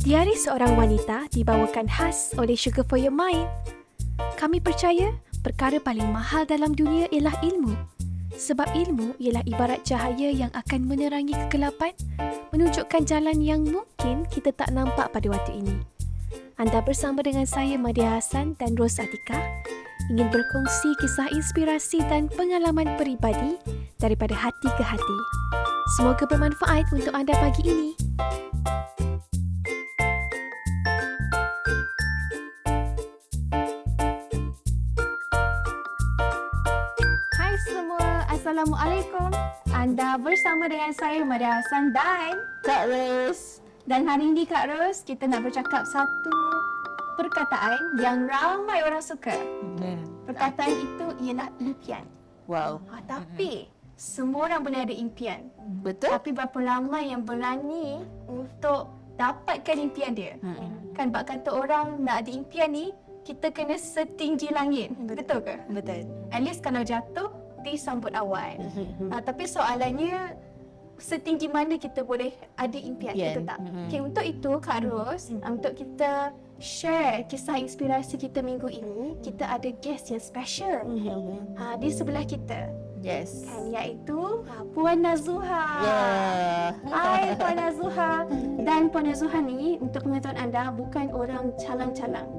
Diari seorang wanita dibawakan khas oleh Sugar for Your Mind. Kami percaya perkara paling mahal dalam dunia ialah ilmu. Sebab ilmu ialah ibarat cahaya yang akan menerangi kegelapan, menunjukkan jalan yang mungkin kita tak nampak pada waktu ini. Anda bersama dengan saya, Madia Hassan dan Ros Atika, ingin berkongsi kisah inspirasi dan pengalaman peribadi daripada hati ke hati. Semoga bermanfaat untuk anda pagi ini. Hai semua, Assalamualaikum. Anda bersama dengan saya, Madia Hassan dan Kak Ros. Dan hari ini Kak Ros, kita nak bercakap satu perkataan yang ramai orang suka. Perkataan itu ialah impian. Wow. Tapi semua orang boleh ada impian. Betul? Tapi berapa ramai yang berani untuk dapatkan impian dia? Kan bak kata orang nak ada impian ni, kita kena setinggi langit. Betul ke? Betul. At least kalau jatuh, disambut awal. Tapi soalannya, setinggi mana kita boleh ada impian, kita tak? Okay, untuk itu Kak Ros, untuk kita share kisah inspirasi kita minggu ini, kita ada guest yang special di sebelah kita. Yes. Kan, iaitu Puan Nazuha. Yeah. Hai Puan Nazuha. Dan Puan Nazuha ni, untuk pengetahuan anda, bukan orang calang-calang.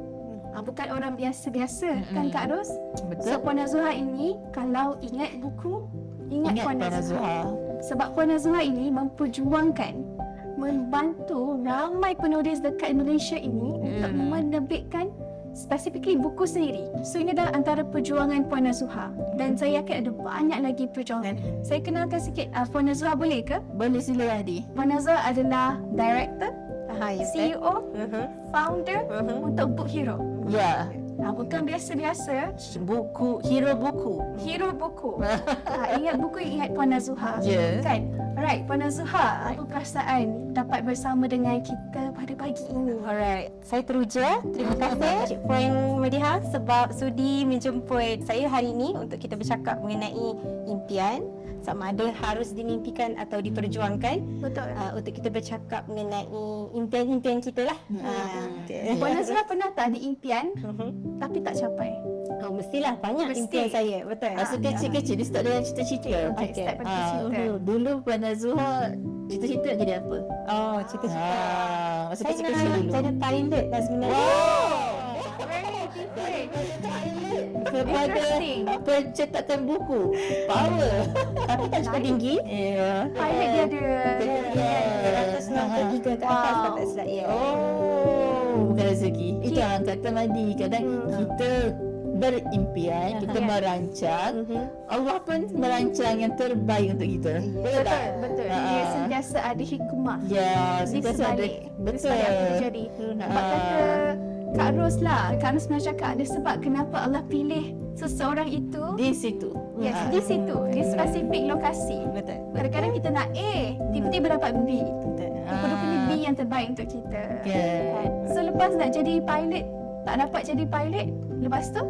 Bukan orang biasa-biasa, kan Kak Ros? Betul. So Puan Nazuha ini, kalau ingat buku, ingat Puan Nazuha. Sebab Puan Nazuha ini memperjuangkan, membantu ramai penulis dekat Malaysia ini untuk menerbitkan specifically buku sendiri. So ini adalah antara perjuangan Puan Nazuha. Dan saya yakin ada banyak lagi perjuangan. Saya kenalkan sikit, Puan Nazuha boleh ke? Boleh sila Adi. Puan Nazuha adalah director, CEO, founder untuk Book Hero. Ya. Bukan biasa-biasa, Buku, hero buku. Hero buku. Ingat buku, ingat Puan Nazuha. Ya. Kan? Alright, Puan Nazuha, apa perasaan dapat bersama dengan kita pada pagi ini? Alright, saya teruja. Terima kasih Cik Puan Madia sebab sudi menjemput saya hari ini untuk kita bercakap mengenai impian, sama ada harus dimimpikan atau diperjuangkan. Betul. Untuk kita bercakap mengenai impian-impian kita lah. Puan Nazuha pernah tak ada impian tapi tak capai? Mestilah banyak Mesti. impian saya, betul. Masa kecil-kecil dia start dengan cita-cita. Okay, start pada cita. Dulu Puan Nazuha cita-cita nak jadi apa? Oh, cita-cita. Masa Saya kecil-kecil nak dulu. jadi pilot lah sebenarnya. Very different. Kepada Interesting. pencetakan buku. Power. Tapi tak cukup tinggi. Ya. Pilot dia ada. 293 ke atas kalau tak silap. Ya. Oh, bukan rezeki. Itu yang kata Madi. Kadang kita berimpian, kita merancang. Allah pun merancang yang terbaik untuk kita. Betul tak? Betul. Dia sentiasa ada hikmah. Ya, Di sentiasa ada. sebalik. Betul. Di sebalik apa terjadi. Sebab kata Kak Ros lah. Kak Ros pernah cakap ada sebab kenapa Allah pilih seseorang itu. Di situ. Yes, di situ. Di spesifik lokasi. Betul. Kadang-kadang kita nak A, tiba-tiba dapat B. Betul. Rupanya B yang terbaik untuk kita. Yeah. Kan? So lepas nak jadi pilot, tak dapat jadi pilot, lepas tu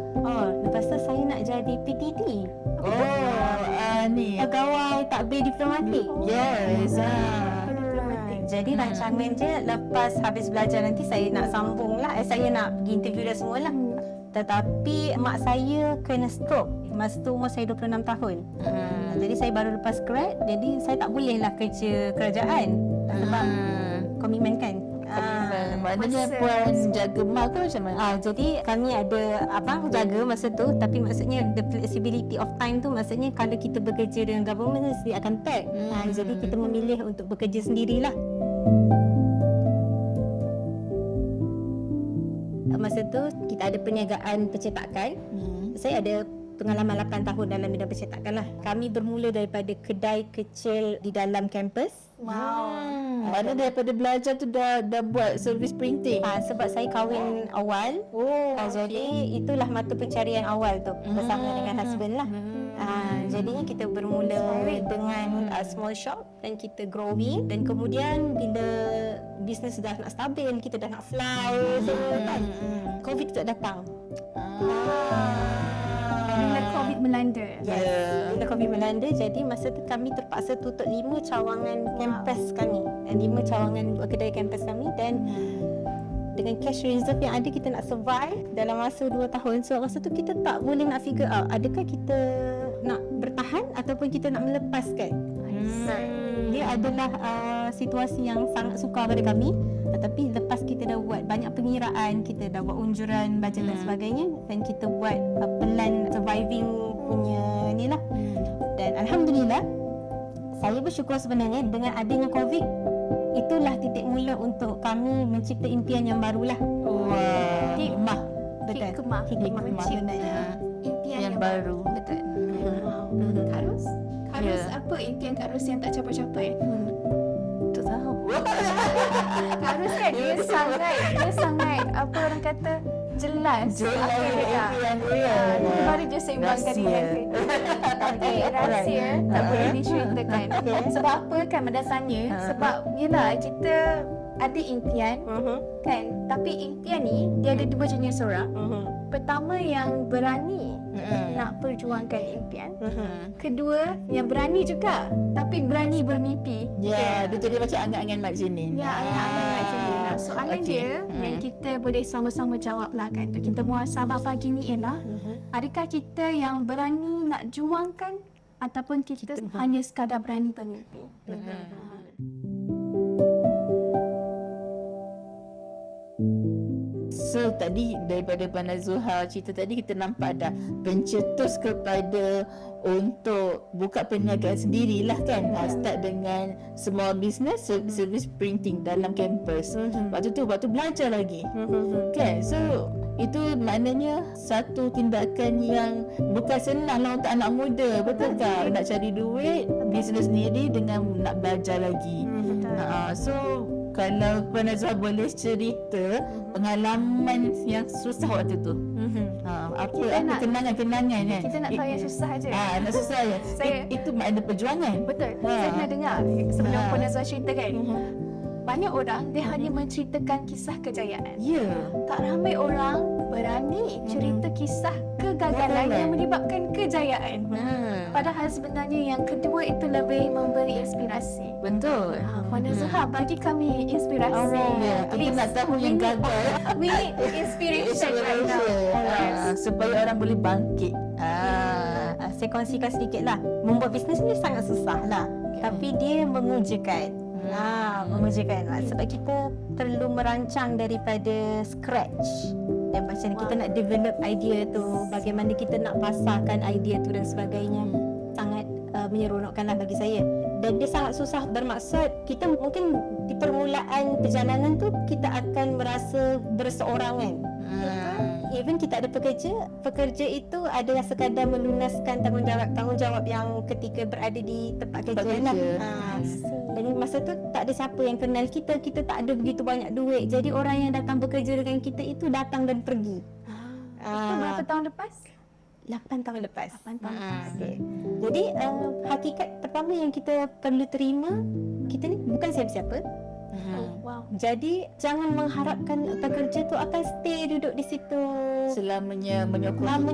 Lepas tu saya nak jadi PTD. Oh, ni. Pegawai takbir diplomatik. Yes. Jadi rancangan je lepas habis belajar nanti saya nak sambung lah. Saya nak pergi interview dah semua lah. Tetapi mak saya kena stroke. Masa tu umur saya 26 tahun. Jadi saya baru lepas grad. Jadi saya tak boleh lah kerja kerajaan. Sebab komitmen kan. Maknanya Masa- Puan jaga mak ke macam mana? Jadi kami ada abang jaga masa tu, tapi maksudnya the flexibility of time tu maksudnya kalau kita bekerja dengan government dia akan pack. Jadi kita memilih untuk bekerja sendirilah. Masa tu kita ada perniagaan percetakan. Saya ada pengalaman 8 tahun dalam bidang percetakan lah. Kami bermula daripada kedai kecil di dalam kampus. Mana daripada belajar tu dah buat servis printing. Sebab saya kahwin awal. Jadi itulah mata pencarian awal tu bersama dengan husband lah. Jadinya kita bermula dengan small shop dan kita growing, dan kemudian bila bisnes dah nak stabil, kita dah nak fly semua kan. COVID tak datang. bila COVID melanda. Bila COVID melanda, jadi masa tu kami terpaksa tutup 5 cawangan kampus kami. 5 cawangan kedai kampus kami, dan dengan cash reserve yang ada, kita nak survive dalam masa 2 tahun. So masa tu kita tak boleh nak figure out adakah kita nak bertahan ataupun kita nak melepaskan. Dia adalah situasi yang sangat sukar pada kami. Tapi lepas kita dah buat banyak pengiraan, kita dah buat unjuran bajet dan sebagainya, dan kita buat plan surviving punya ni lah. Dan Alhamdulillah, saya bersyukur sebenarnya dengan adanya COVID, itulah titik mula untuk kami mencipta impian yang barulah. Hikmah. Betul. Hikmah Sebenarnya. impian Yang baru. Betul. Karus? Karus apa impian Karus yang tak capai-capai? Tak tahu. Karus kan dia sangat apa orang kata jelas apa dia nak. Dia baru je seimbangkan dengan kereta. Tapi rahsia tak boleh diceritakan. Sebab apa kan dasarnya? Sebab yelah kita ada impian kan, tapi impian ni dia ada 2 jenis orang. Pertama yang berani nak perjuangkan impian. Kedua yang berani juga tapi berani bermimpi. Ya, betul, dia macam angan-angan macam ni. Ya, angan-angan macam ni lah. Soalan dia yang kita boleh sama-sama jawab lah kan, untuk kita muhasabah pagi ni ialah adakah kita yang berani nak juangkan ataupun kita hanya sekadar berani bermimpi. So tadi daripada Pandai Zuhal cerita tadi, kita nampak dah pencetus kepada untuk buka perniagaan sendirilah kan. Start dengan small business, service printing dalam kampus. Waktu belajar lagi kan. So itu maknanya satu tindakan yang bukan senang lah untuk anak muda, betul tak? Nak cari duit, bisnes sendiri dengan nak belajar lagi. So kalau Puan Nazwa boleh cerita pengalaman yang susah waktu tu. Apa kenangan-kenangan kan? Kita nak tahu yang susah aja. Nak susah ya. Itu makna perjuangan. Betul. Saya pernah dengar sebelum Puan Nazwa cerita kan. Banyak orang dia hanya menceritakan kisah kejayaan. Ya. Tak ramai orang berani cerita kisah kegagalan yang menyebabkan kejayaan. Padahal sebenarnya yang kedua itu lebih memberi inspirasi. Betul. Puan Zuhal bagi kami inspirasi. Kita nak tahu yang gagal. We need inspiration right now. Supaya orang boleh bangkit. Saya kongsikan sedikit lah. Membuat bisnes ni sangat susah lah, tapi dia mengujakan. Mengujakan lah. Sebab kita perlu merancang daripada scratch. Dan macam kita nak develop idea tu, bagaimana kita nak pasarkan idea tu dan sebagainya. Sangat menyeronokkan lah bagi saya. Dan dia sangat susah, bermaksud kita mungkin di permulaan perjalanan tu kita akan merasa berseorangan. Even kita ada pekerja itu adalah sekadar melunaskan tanggungjawab yang ketika berada di tempat kerja lah. Dan masa tu tak ada siapa yang kenal kita tak ada begitu banyak duit. Jadi orang yang datang bekerja dengan kita itu datang dan pergi. Itu berapa tahun lepas? 8 tahun lepas. 8 tahun lepas. Okay. Jadi hakikat pertama yang kita perlu terima, kita ni bukan siapa-siapa. Wow. Jadi jangan mengharapkan pekerja tu akan stay duduk di situ Selamanya menyokong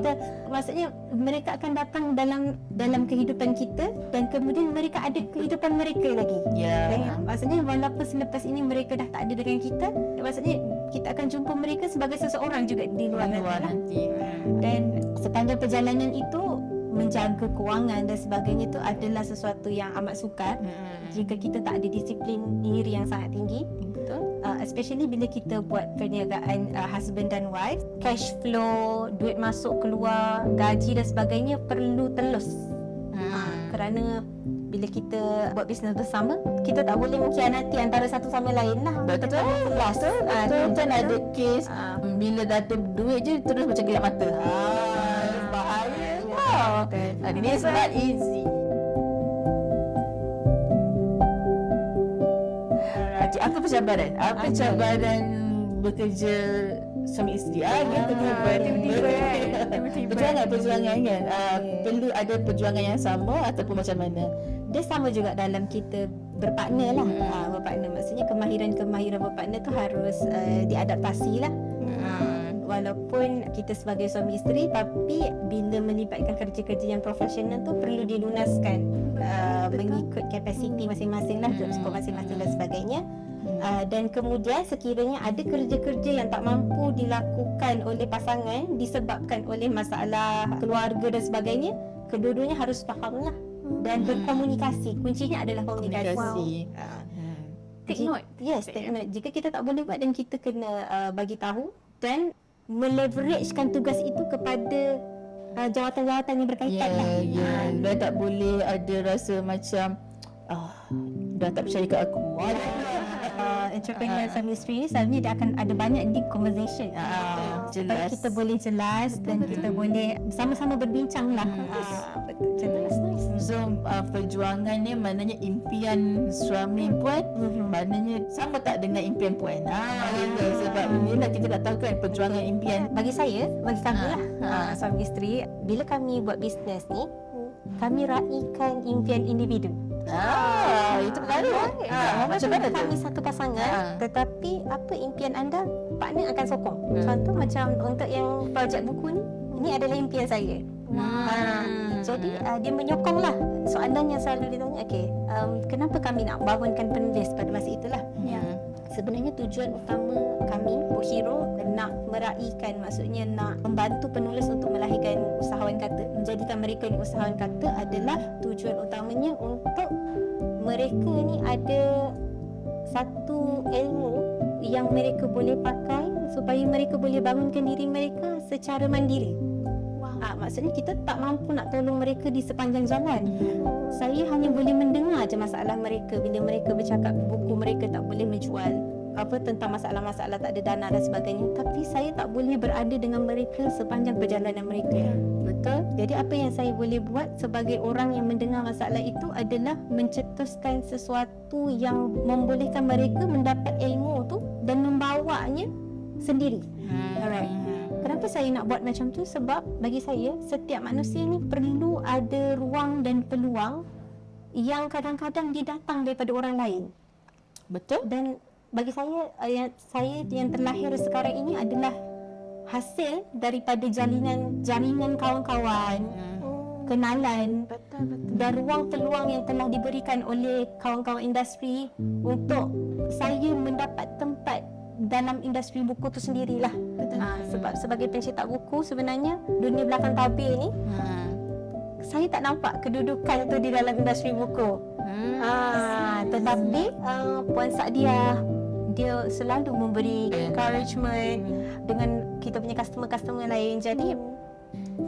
kita. Maksudnya mereka akan datang dalam kehidupan kita, dan kemudian mereka ada kehidupan mereka lagi. Maksudnya walaupun selepas ini mereka dah tak ada dengan kita, maksudnya kita akan jumpa mereka sebagai seseorang juga di luar nanti. Dan sepanjang perjalanan itu, menjaga kewangan dan sebagainya itu adalah sesuatu yang amat sukar jika kita tak ada disiplin diri yang sangat tinggi. Especially bila kita buat perniagaan husband dan wife, cash flow, duit masuk keluar, gaji dan sebagainya perlu telus. Kerana bila kita buat bisnes bersama, kita tak boleh mengkhianati antara satu sama lain lah. Betul. Kan ada kes bila dah ada duit je terus macam gelap mata. Bahaya. Ini is not easy. Apa pencabaran? Apa cabaran bekerja suami isteri? Tiba-tiba. Perjuangan kan? Perlu ada perjuangan yang sama ataupun macam mana? Dia sama juga dalam kita berpartner lah. Berpartner maksudnya kemahiran berpartner tu harus diadaptasi lah. walaupun kita sebagai suami isteri, tapi bila melibatkan kerja-kerja yang profesional tu perlu dilunaskan mengikut kapasiti masing-masing lah, job scope masing-masing dan sebagainya. Dan kemudian sekiranya ada kerja-kerja yang tak mampu dilakukan oleh pasangan disebabkan oleh masalah keluarga dan sebagainya, kedua-duanya harus faham lah dan berkomunikasi. Kuncinya adalah komunikasi. Take note. Yes, take note. Jika kita tak boleh buat dan kita kena bagi tahu dan meleveragekan tugas itu kepada jawatan-jawatan yang berkaitan lah. Dah tak boleh ada rasa macam dah tak percaya kat aku. Entrepreneur suami isteri ni selalunya dia akan ada banyak deep conversation. Supaya Jelas. kita boleh jelas dan kita boleh sama-sama berbincang lah. Betul, jelas. So perjuangan ni maknanya impian suami puan, maknanya sama tak dengan impian puan. Gitu. Sebab inilah kita dah tahu kan perjuangan impian. Bagi kami lah, suami isteri, bila kami buat bisnes ni, kami raikan impian individu. Itu menarik. Macam mana tu? Kami satu pasangan, tetapi apa impian anda, partner akan sokong. Contoh macam untuk yang projek buku ni, ini adalah impian saya. Jadi dia menyokong lah. Soalan yang selalu ditanya, kenapa kami nak bangunkan penulis pada masa itulah. Sebenarnya tujuan utama kami, Book Hero, nak meraihkan, maksudnya nak membantu penulis untuk melahirkan usahawan kata, menjadikan mereka ni usahawan kata adalah tujuan utamanya untuk mereka ni ada satu ilmu yang mereka boleh pakai supaya mereka boleh bangunkan diri mereka secara mandiri. Maksudnya kita tak mampu nak tolong mereka di sepanjang jalan. Saya hanya boleh mendengar je masalah mereka bila mereka bercakap buku mereka tak boleh menjual, tentang masalah-masalah tak ada dana dan sebagainya. Tapi saya tak boleh berada dengan mereka sepanjang perjalanan mereka. Betul? Jadi apa yang saya boleh buat sebagai orang yang mendengar masalah itu adalah mencetuskan sesuatu yang membolehkan mereka mendapat ilmu tu dan membawanya sendiri. Alright. Kenapa saya nak buat macam tu? Sebab bagi saya, setiap manusia ni perlu ada ruang dan peluang yang kadang-kadang dia datang daripada orang lain. Betul? Dan bagi saya, yang terlahir sekarang ini adalah hasil daripada jaringan kawan-kawan, kenalan, dan ruang peluang yang telah diberikan oleh kawan-kawan industri untuk saya mendapat tempat dalam industri buku tu sendirilah. Sebab sebagai pencetak buku, sebenarnya dunia belakang tabir ni saya tak nampak kedudukan tu di dalam industri buku. Tetapi Puan Sadia, dia selalu memberi encouragement dengan kita punya customer-customer lain. Jadi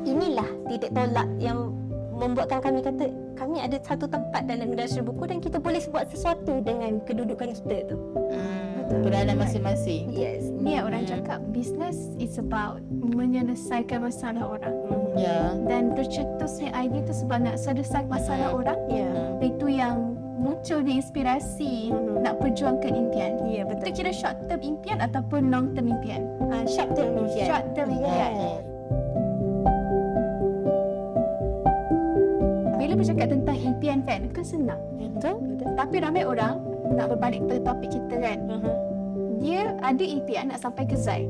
inilah titik tolak yang membuatkan kami kata kami ada satu tempat dalam industri buku dan kita boleh buat sesuatu dengan kedudukan kita tu. Peranan masing-masing. Yes. Ni yang orang cakap business is about menyelesaikan masalah orang. Dan tercetusnya idea tu sebab nak selesaikan masalah orang. Itu yang munculnya inspirasi nak perjuangkan impian. Betul. Itu kira short term impian ataupun long term impian? Short term impian. Short term impian. Bila bercakap tentang impian kan senang. Betul. Tapi ramai orang nak berbalik kepada topik kita kan. Dia ada impian nak sampai ke Zai.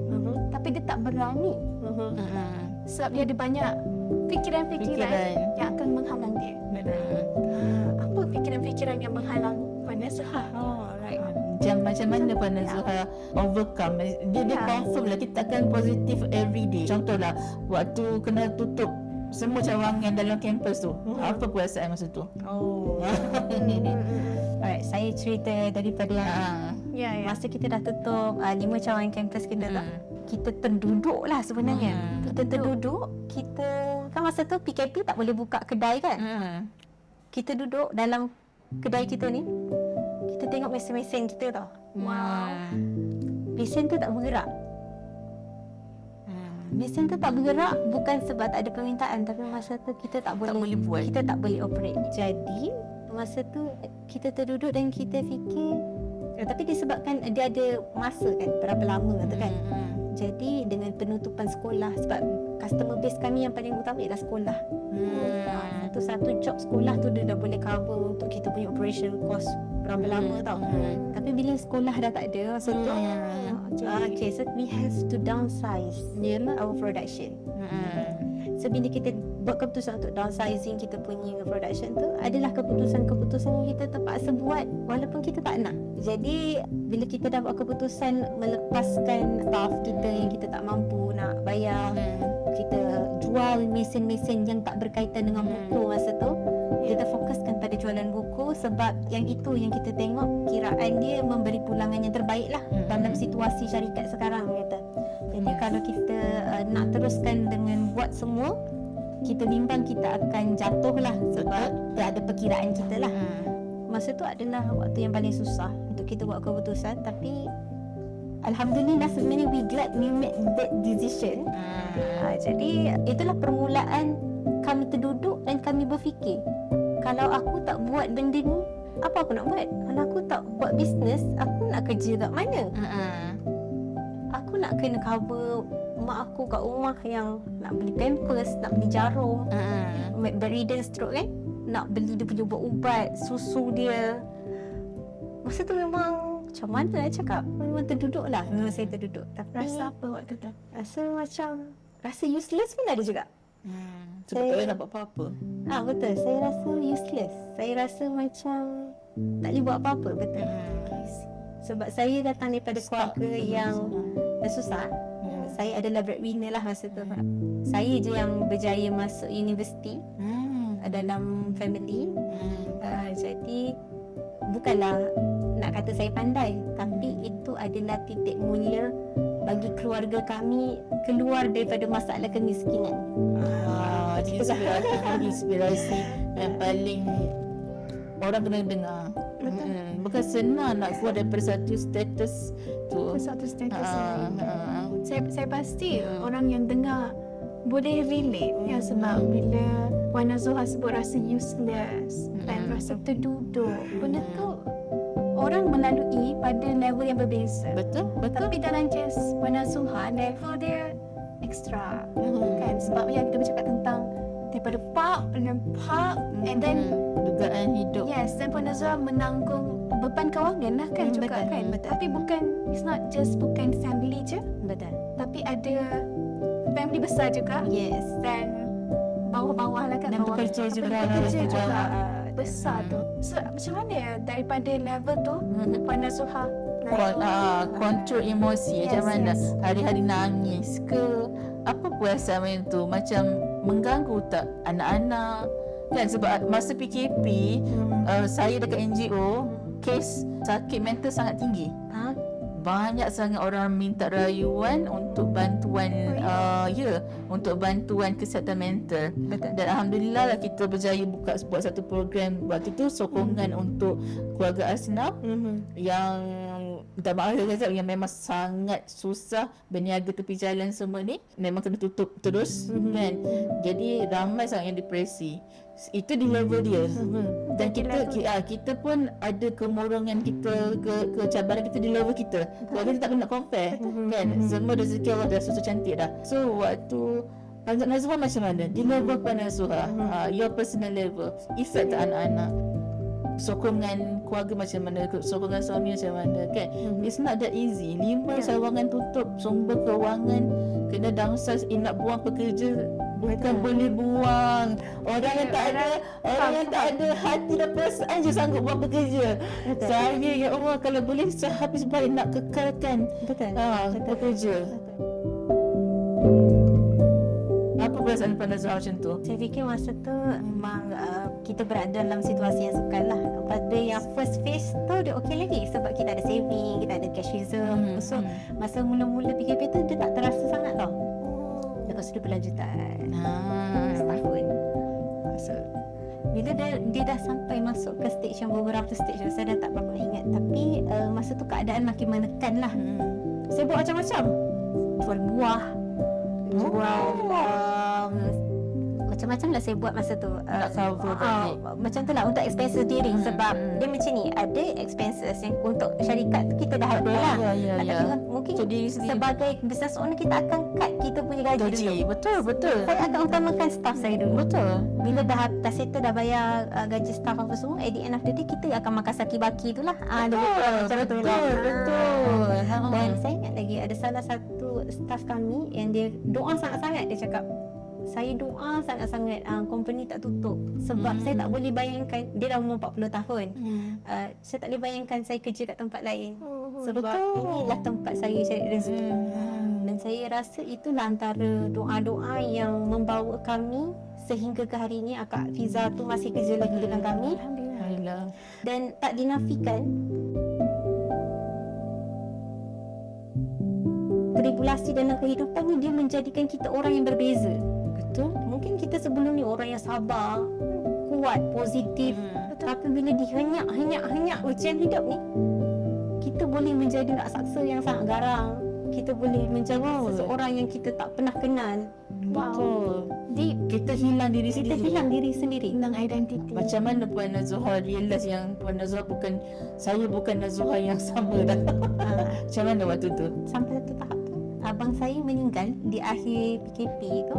Tapi dia tak berani. Sebab dia ada banyak fikiran-fikiran yang akan menghalang dia. Apa fikiran-fikiran yang menghalang Puan Nazha? Right. Macam mana Puan Nazha overcome? Dia confirm lah kita akan positif every day. Contohlah waktu kena tutup semua cawangan dalam kampus tu, apa perasaan masa tu? Alright, saya cerita daripada masa kita dah tutup 5 cawangan kampus kita tak. Kita terduduk lah sebenarnya. Kita terduduk, kita kan masa tu PKP tak boleh buka kedai kan. Kita duduk dalam kedai kita ni, kita tengok mesin-mesin kita tau. Mesin tu tak bergerak. Mesin tu tak bergerak bukan sebab tak ada permintaan, tapi masa tu kita tak boleh buat. Kita tak boleh operate. Jadi masa tu kita terduduk dan kita fikir, tapi disebabkan dia ada masa kan, berapa lama tu kan. Jadi dengan penutupan sekolah, sebab customer base kami yang paling utama ialah sekolah. Satu job sekolah tu dia dah boleh cover untuk kita punya operation cost berapa lama tau. Tapi bila sekolah dah tak ada, so tu okay, so we have to downsize our production. So bila kita buat keputusan untuk downsizing kita punya production tu adalah keputusan-keputusan yang kita terpaksa buat walaupun kita tak nak. Jadi bila kita dah buat keputusan melepaskan staff kita yang kita tak mampu nak bayar, kita jual mesin-mesin yang tak berkaitan dengan buku masa tu, kita fokuskan pada jualan buku sebab yang itu yang kita tengok kiraan dia memberi pulangan yang terbaik lah dalam situasi syarikat sekarang kata. Jadi kalau kita nak teruskan dengan buat semua, kita bimbang kita akan jatuh lah sebab tak ada perkiraan kita lah. Masa tu adalah waktu yang paling susah untuk kita buat keputusan, tapi alhamdulillah sebenarnya we glad we made that decision. Jadi itulah permulaan kami terduduk dan kami berfikir, kalau aku tak buat benda ni, apa aku nak buat? Kalau aku tak buat bisnes, aku nak kerja kat mana? Aku nak kena cover mak aku kat rumah yang nak beli pampers, nak beli jarum, bedridden stroke kan, nak beli dia punya ubat, susu dia. Masa tu memang macam mana nak cakap, memang terduduk lah. Memang saya terduduk. Tapi Rasa apa waktu tu? rasa macam rasa useless pun ada juga. Sebab tak boleh nak buat apa-apa. Betul, saya rasa useless. Saya rasa macam tak boleh buat apa-apa, betul. Sebab saya datang daripada keluarga yang susah. Saya adalah breadwinner lah masa tu. Saya je yang berjaya masuk universiti dalam family. Jadi bukanlah nak kata saya pandai, tapi itu adalah titik mula bagi keluarga kami keluar daripada masalah kemiskinan. Inspirasi yang paling orang kena dengar. Bukan senang nak keluar daripada satu status tu. Satu status saya pasti orang yang dengar boleh relate ya, sebab bila Wan Azura sebut rasa useless dan rasa terduduk, benda tu orang melalui pada level yang berbeza. Betul. Tapi dalam kes Wan Azura, level dia extra kan, sebab yang kita bercakap tentang daripada park and then dugaan hidup. yes, dan Puan Azura menanggung beban kewangan lah kan juga betul, kan. betul. Tapi bukan, it's not just bukan family je, Betul. tapi ada family besar juga. Yes. Dan bawah-bawah lah kan. Dan bawah- bekerja juga. Bekerja juga. Ah, Besar tu. So macam mana ya daripada level tu Puan Azura Kontrol emosi macam Yes, mana, yes. hari-hari nangis ke, apa perasaan macam tu, macam mengganggu tak anak-anak kan? Sebab masa PKP saya dekat NGO, kes sakit mental sangat tinggi. Banyak sangat orang minta rayuan untuk bantuan untuk bantuan kesihatan mental. Betul. Dan alhamdulillah lah kita berjaya buat satu program waktu tu, sokongan untuk keluarga Asnaf yang minta maaf saya yang memang sangat susah, berniaga tepi jalan semua ni memang kena tutup terus kan. Jadi ramai sangat yang depresi. Itu di level dia. Dan kita pun ada kemorongan kita, kecabaran kita di level kita. Sebab kita tak kena compare kan. Semua rezeki Allah dah susah cantik dah. So waktu Puan Azura macam mana di level Puan Azura, your personal level, effect tak anak-anak, sokongan keluarga macam mana, sokongan suami macam mana kan. It's not that easy. 5 sawangan tutup, sumber kewangan kena downsize, nak buang pekerja bukan boleh buang. Orang yang tak ada hati dan perasaan je sanggup buang pekerja. Saya ya Allah, kalau boleh sehabis balik nak kekalkan pekerja. Apa perasaan Puan Azura macam tu? Saya fikir masa tu memang kita berada dalam situasi yang sukar lah. Pada yang first phase tu dia okey lagi sebab kita ada saving, kita ada cash reserve. So masa mula-mula PKP tu dia tak terasa sangat tau. Lepas tu dia berlanjutan setahun. So bila dia dah sampai masuk ke stage yang beberapa stage tu, saya dah tak berapa ingat. Tapi masa tu keadaan makin menekan lah. Saya buat macam-macam. Jual buah, jual macam macam-macam lah saya buat masa tu. Nak cover balik. Macam tu lah untuk expenses diri. Sebab dia macam ni, ada expenses yang untuk syarikat tu kita dah ada lah. Tapi mungkin Untuk diri sendiri. sebagai business owner kita akan cut kita punya gaji dulu. Betul. Saya akan utamakan staff saya dulu. Betul. Bila dah settle, dah bayar gaji staff apa semua, at the end of the day kita akan makan saki baki tu lah. Macam tu lah. Betul. Dan saya ingat lagi ada salah satu staff kami yang dia doa sangat-sangat. Dia cakap, saya doa sangat-sangat company tak tutup. Sebab saya tak boleh bayangkan, dia dah umur 40 tahun. Saya tak boleh bayangkan saya kerja kat tempat lain. Sebab inilah tempat saya cari rezeki. Dan saya rasa itulah antara doa-doa yang membawa kami sehingga ke hari ini Akak Fiza tu masih kerja lagi dengan kami. Alhamdulillah. Dan tak dinafikan, tribulasi dalam kehidupan ni dia menjadikan kita orang yang berbeza. Betul. Mungkin kita sebelum ni orang yang sabar, kuat, positif. Tapi bila dihenyak ujian hidup ni, kita boleh menjadi raksasa yang sangat garang. Kita boleh menjadi seseorang yang kita tak pernah kenal. Betul. Kita hilang diri Kita sendiri. hilang diri sendiri. Hilang identiti. Macam mana Puan Nazuha realise yang Puan Nazuha saya bukan Nazuha yang sama dah. Macam mana waktu tu? Sampai satu tahap tu, abang saya meninggal di akhir PKP tu.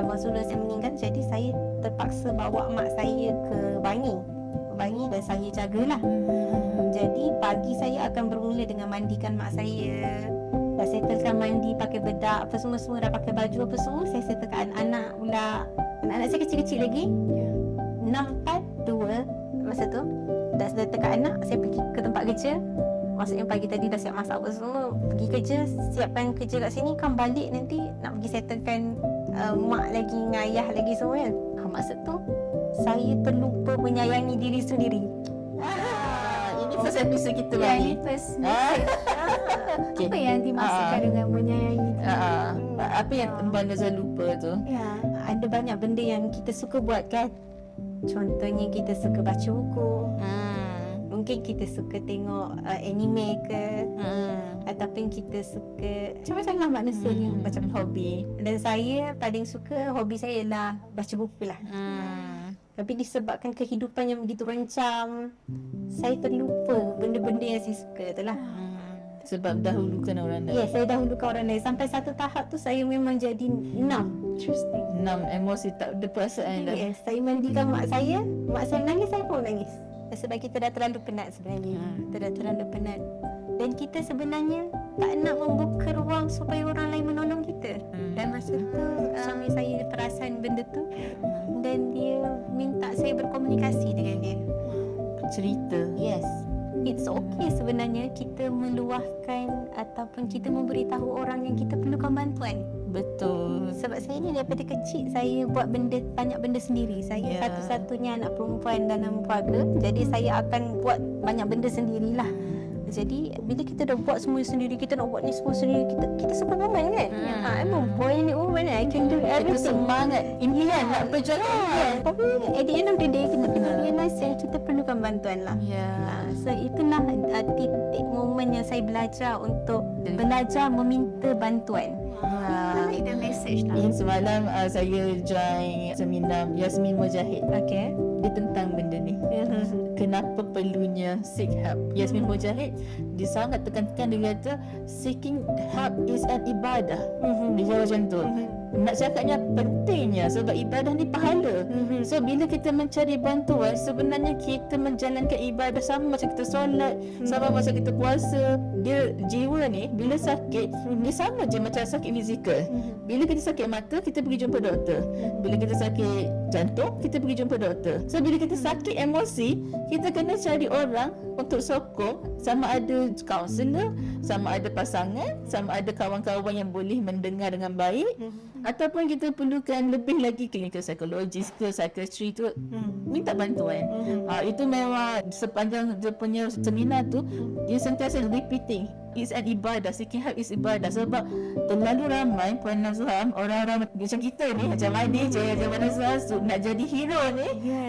Abang saudara saya meninggal, jadi saya terpaksa bawa mak saya ke Bangi dan saya jagalah. Jadi pagi saya akan bermula dengan mandikan mak saya. Dah settlekan mandi, pakai bedak apa semua dah pakai baju apa semua. Saya settlekan anak-anak pula. Anak-anak saya kecil-kecil lagi. 6, 4, 2 masa tu. Dah settlekan anak, saya pergi ke tempat kerja. Maksudnya pagi tadi dah siap masak apa semua, pergi kerja, siapkan kerja kat sini, kan balik nanti nak pergi settlekan mak lagi dengan ayah lagi semua kan. Maksud tu saya terlupa menyayangi diri sendiri. Ini first episode kita Yang lagi. ini first message. Apa yang dimaksudkan dengan menyayangi diri? Apa yang Puan Nazuha lupa tu? Ya, ada banyak benda yang kita suka buat kan. Contohnya kita suka baca buku. Mungkin kita suka tengok anime ke, ataupun kita suka macam-macam lah manusia ni macam hobi. Dan saya paling suka, hobi saya ialah baca buku lah. Tapi disebabkan kehidupan yang begitu rancam, saya terlupa benda-benda yang saya suka tu lah. Sebab dahulukan orang lain. Ya, saya dahulukan orang lain. Sampai satu tahap tu saya memang jadi enam. Interesting. 6 emosi, tak ada perasaan dah. Yes, saya mandikan mak saya nangis, saya pun nangis. Sebab kita dah terlalu penat sebenarnya. Kita dah terlalu penat. Dan kita sebenarnya tak nak membuka ruang supaya orang lain menolong kita. Dan masa tu suami saya perasan benda tu, dan dia minta saya berkomunikasi dengan dia. Cerita. Yes, it's okay sebenarnya kita meluahkan ataupun kita memberitahu orang yang kita perlukan bantuan. Betul. Sebab saya ni daripada kecil saya buat banyak benda sendiri. Saya satu-satunya anak perempuan dalam keluarga. Jadi saya akan buat banyak benda sendirilah. Jadi bila kita dah buat semua sendiri, kita nak buat ni semua sendiri, kita superwoman kan. I'm a boy and a woman, I can do Itu everything. semangat impian nak berjalan. Tapi at the end of the day kita kena realize yang kita perlukan bantuan lah. So itulah titik momen yang saya belajar untuk belajar meminta bantuan. I like the message lah. Yang semalam saya join seminar Yasmin Mujahid. Okay. Dia tentang benda ni. Kenapa perlunya seek help. Yasmin Mujahid dia sangat tekankan, dia kata seeking help is an ibadah. Dia jawab macam tu. Nak cakapnya pentingnya sebab ibadah ni pahala. So bila kita mencari bantuan, sebenarnya kita menjalankan ibadah sama macam kita solat, sama macam kita puasa. Dia jiwa ni bila sakit, dia sama je macam sakit fizikal. Bila kita sakit mata, kita pergi jumpa doktor. Bila kita sakit jantung, kita pergi jumpa doktor. So bila kita sakit emosi, kita kena cari orang untuk sokong, sama ada kaunselor, sama ada pasangan, sama ada kawan-kawan yang boleh mendengar dengan baik, ataupun kita perlukan lebih lagi klinikal psikologis ke psikiatri tu, minta bantuan. Itu memang sepanjang dia punya seminar tu dia sentiasa repeating, it's an ibadah, seeking help is ibadah. Sebab terlalu ramai Puan Nazuha, orang-orang macam kita ni, macam Adi je, macam Puan Nazuha nak jadi hero ni,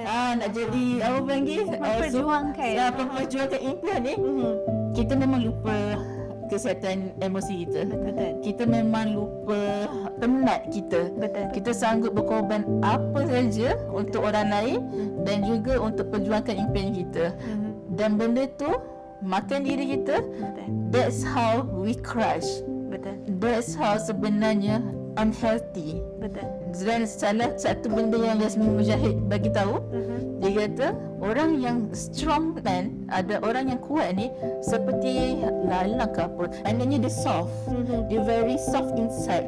nak jadi apa panggil, Memperjuangkan memperjuangkan impian ni, kita memang lupa kesihatan emosi kita. Betul. Kita memang lupa penat kita. Betul. Kita sanggup berkorban apa saja untuk orang lain dan juga untuk perjuangkan impian kita. Dan benda tu makan diri kita. Betul. That's how we crash. Betul. That's how sebenarnya unhealthy. Betul. Dan salah satu benda yang Yasmin Mujahid bagi tahu, dia kata orang yang strong man, ada orang yang kuat ni seperti lalang ke apa, maknanya dia soft, dia very soft inside.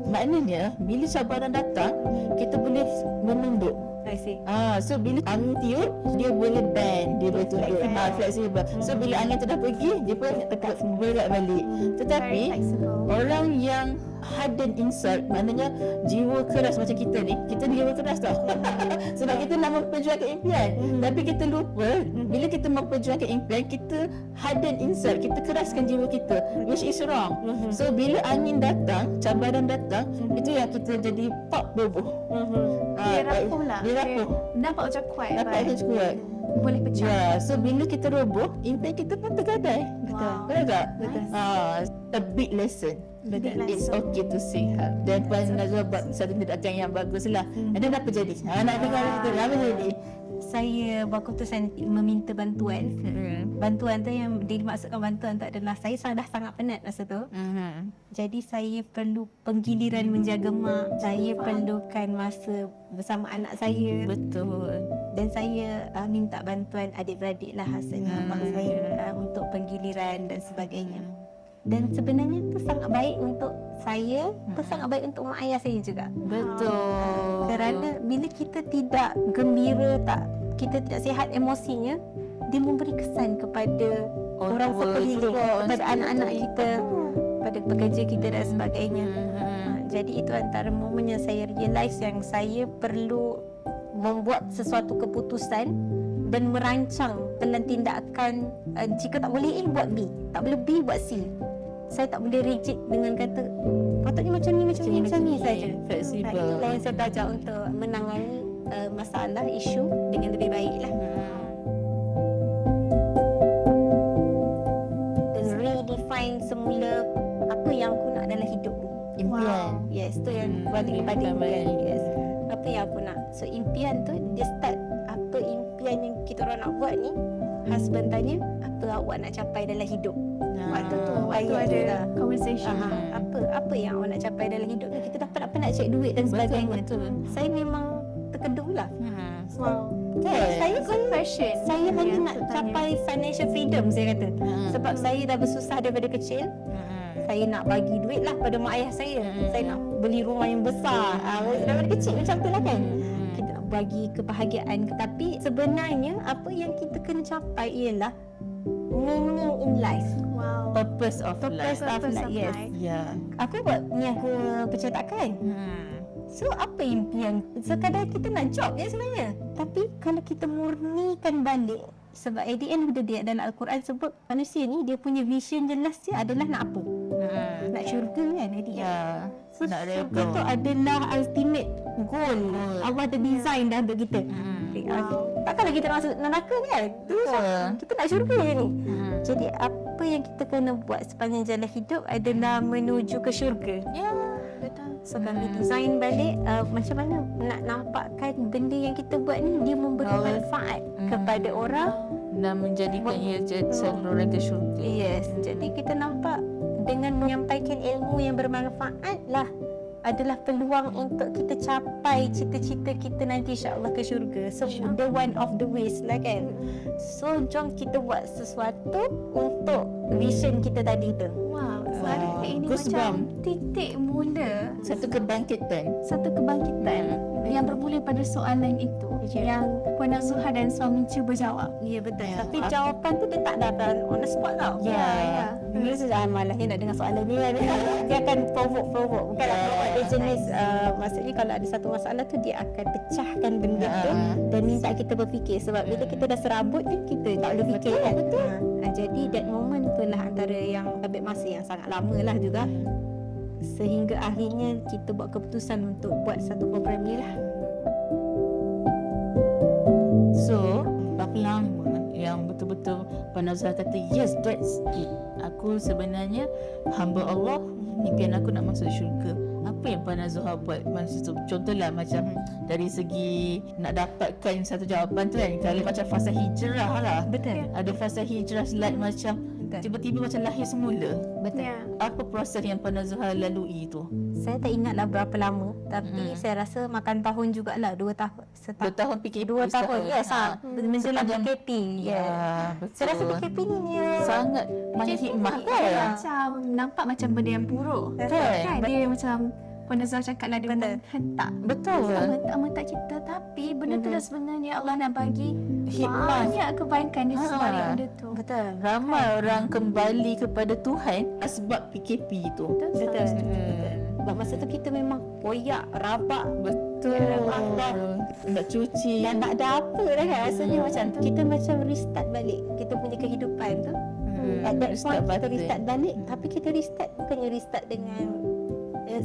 Maknanya bila cabaran datang, kita boleh menunduk. I see. So bila angin tiup, dia boleh bend, dia boleh tunduk, flexible. So bila angin tu dah pergi, dia pun tegak berat balik. Tetapi Very flexible. orang yang harden inside, maknanya jiwa keras macam kita ni, kita jiwa keras tau. Sebab kita nak memperjuangkan impian, tapi kita lupa bila kita memperjuangkan impian, kita harden inside, kita keraskan jiwa kita, which is wrong. So bila angin datang, cabaran datang, itu yang kita jadi pop bobo. Dia rapuh lah. Dia rapuh. Nampak macam kuat. Nampak macam kuat. Boleh pecah. Ya, so bila kita roboh, impian kita pun tergadai. Betul. Betul tak? Betul. A big lesson. Big It's lesson. okay to say help. Dan Puan Nazwa buat satu tindakan yang bagus lah. Dan apa jadi? Nak dengar kita, apa jadi? Saya buat keputusan meminta bantuan. Bantuan tu yang dimaksudkan bantuan tu adalah saya dah sangat penat masa tu. Jadi saya perlu penggiliran menjaga mak. Saya perlukan masa bersama anak saya. Betul. Dan saya minta bantuan adik-beradik lah hasilnya mak saya untuk penggiliran dan sebagainya. Dan sebenarnya tu sangat baik untuk saya, tu sangat baik untuk mak ayah saya juga. Betul. Kerana bila kita tidak gembira, kita tidak sihat emosinya, dia memberi kesan kepada orang sekeliling, kepada anak-anak kita, pada pekerja kita dan sebagainya. Jadi itu antara momen yang saya realise yang saya perlu membuat sesuatu keputusan dan merancang dalam tindakan. Jika tak boleh A, buat B. Tak boleh B, buat C. Saya tak boleh rigid dengan kata patutnya macam ni saja. Fleksibel. Itulah yang saya belajar untuk menangani masalah, isu dengan lebih baiklah. Dan redefine semula apa yang aku nak dalam hidup ni. Impian. Yes, tu yang balik kepada impian. Yes. Apa yang aku nak. So impian tu dia start apa impian yang kita orang nak buat ni. Husband tanya, apa awak nak capai dalam hidup? Waktu tu Waktu ayat ada tu lah. conversation. Apa yang awak nak capai dalam hidup ni? Kita dah penat cek duit dan sebagainya. Betul. Saya memang terkeduh lah. Wow. Kan? Saya Confession. saya hanya yang nak tertanya. capai financial freedom, saya kata. Sebab saya dah bersusah daripada kecil. Saya nak bagi duit lah pada mak ayah saya. Saya nak beli rumah yang besar. Daripada kecil macam tu lah kan. Kita nak bagi kebahagiaan. Tapi sebenarnya apa yang kita kena capai ialah meaning in life. Wow. Purpose of life. Purpose of Yes. life. Ya. Aku buat niaga percetakan. So apa impian? Sekadar kita nak job je sebenarnya. Tapi kalau kita murnikan balik, sebab at the end of the day dalam Al-Quran sebut manusia ni dia punya vision jelas dia adalah nak apa? Nak syurga kan at the end. Ya. So Nak syurga redha. tu adalah ultimate goal. Allah ada design dah untuk kita. Takkanlah kita nak masuk neraka kan? Kita nak syurga je ni. Jadi apa yang kita kena buat sepanjang jalan hidup adalah menuju ke syurga. Ya. Betul. So kami design balik macam mana nak nampakkan benda yang kita buat ni dia memberi manfaat kepada orang. Dan menjadikan ia saluran ke syurga. Yes, jadi kita nampak dengan menyampaikan ilmu yang bermanfaat lah adalah peluang untuk kita capai cita-cita kita nanti insya-Allah ke syurga. So the one of the ways lah kan. So jom kita buat sesuatu untuk vision kita tadi tu. Wow. Suara ini Goosebump. macam titik mula Satu kebangkitan. satu kebangkitan yang bermula pada soalan itu yang Puan Nazwa dan suami cuba jawab. Ya betul. Ya. Tapi jawapan tu dia tak datang on the spot tau. Ya. Bila saya malah dia nak dengar soalan ni kan. Dia akan provoke. Bukan provoke. Dia jenis maksudnya kalau ada satu masalah tu dia akan pecahkan benda tu dan minta kita berfikir. Sebab bila kita dah serabut ni kita tak boleh fikir kan. Betul. Jadi that moment tu lah antara yang ambil masa yang sangat lama lah juga. Sehingga akhirnya kita buat keputusan untuk buat satu program ni lah. So, berapa lama yang betul-betul tu Puan Nazwa kata yes, that's it. Aku sebenarnya hamba Allah, impian aku nak masuk syurga. Apa yang Puan Nazwa buat masa tu? Contohlah macam dari segi nak dapatkan satu jawapan tu kan, kalau macam fasa hijrah lah, Betul. ada fasa hijrah like macam tiba-tiba macam lahir semula. Betul. Ya. Apa proses yang Puan Nazwa lalui tu? Saya tak ingatlah berapa lama, tapi saya rasa makan tahun jugalah, 2 tahun. 2 tahun PKP. 2 tahun. Yes, menjelang Sepanjang- PKP. Ya, Yes. betul. Saya rasa PKP ni sangat banyak hikmah Dia kan? macam nampak macam benda yang buruk. Kan? Kan dia macam Puan Nazwa cakap lah, dia Betul. hentak. Betul. Mentak kita, tapi benda tu dah sebenarnya Allah nak bagi Hikmah. banyak kebaikan di sebalik Ha. benda tu. Betul. Ramai orang kembali kepada Tuhan sebab PKP tu. Betul. Hmm. Sebab masa tu kita memang koyak, rabak, Betul. Nak cuci. dan tak ada apa dah kan. Rasanya macam kita macam restart balik kita punya kehidupan tu. At that point kita restart balik, tapi kita restart bukannya restart dengan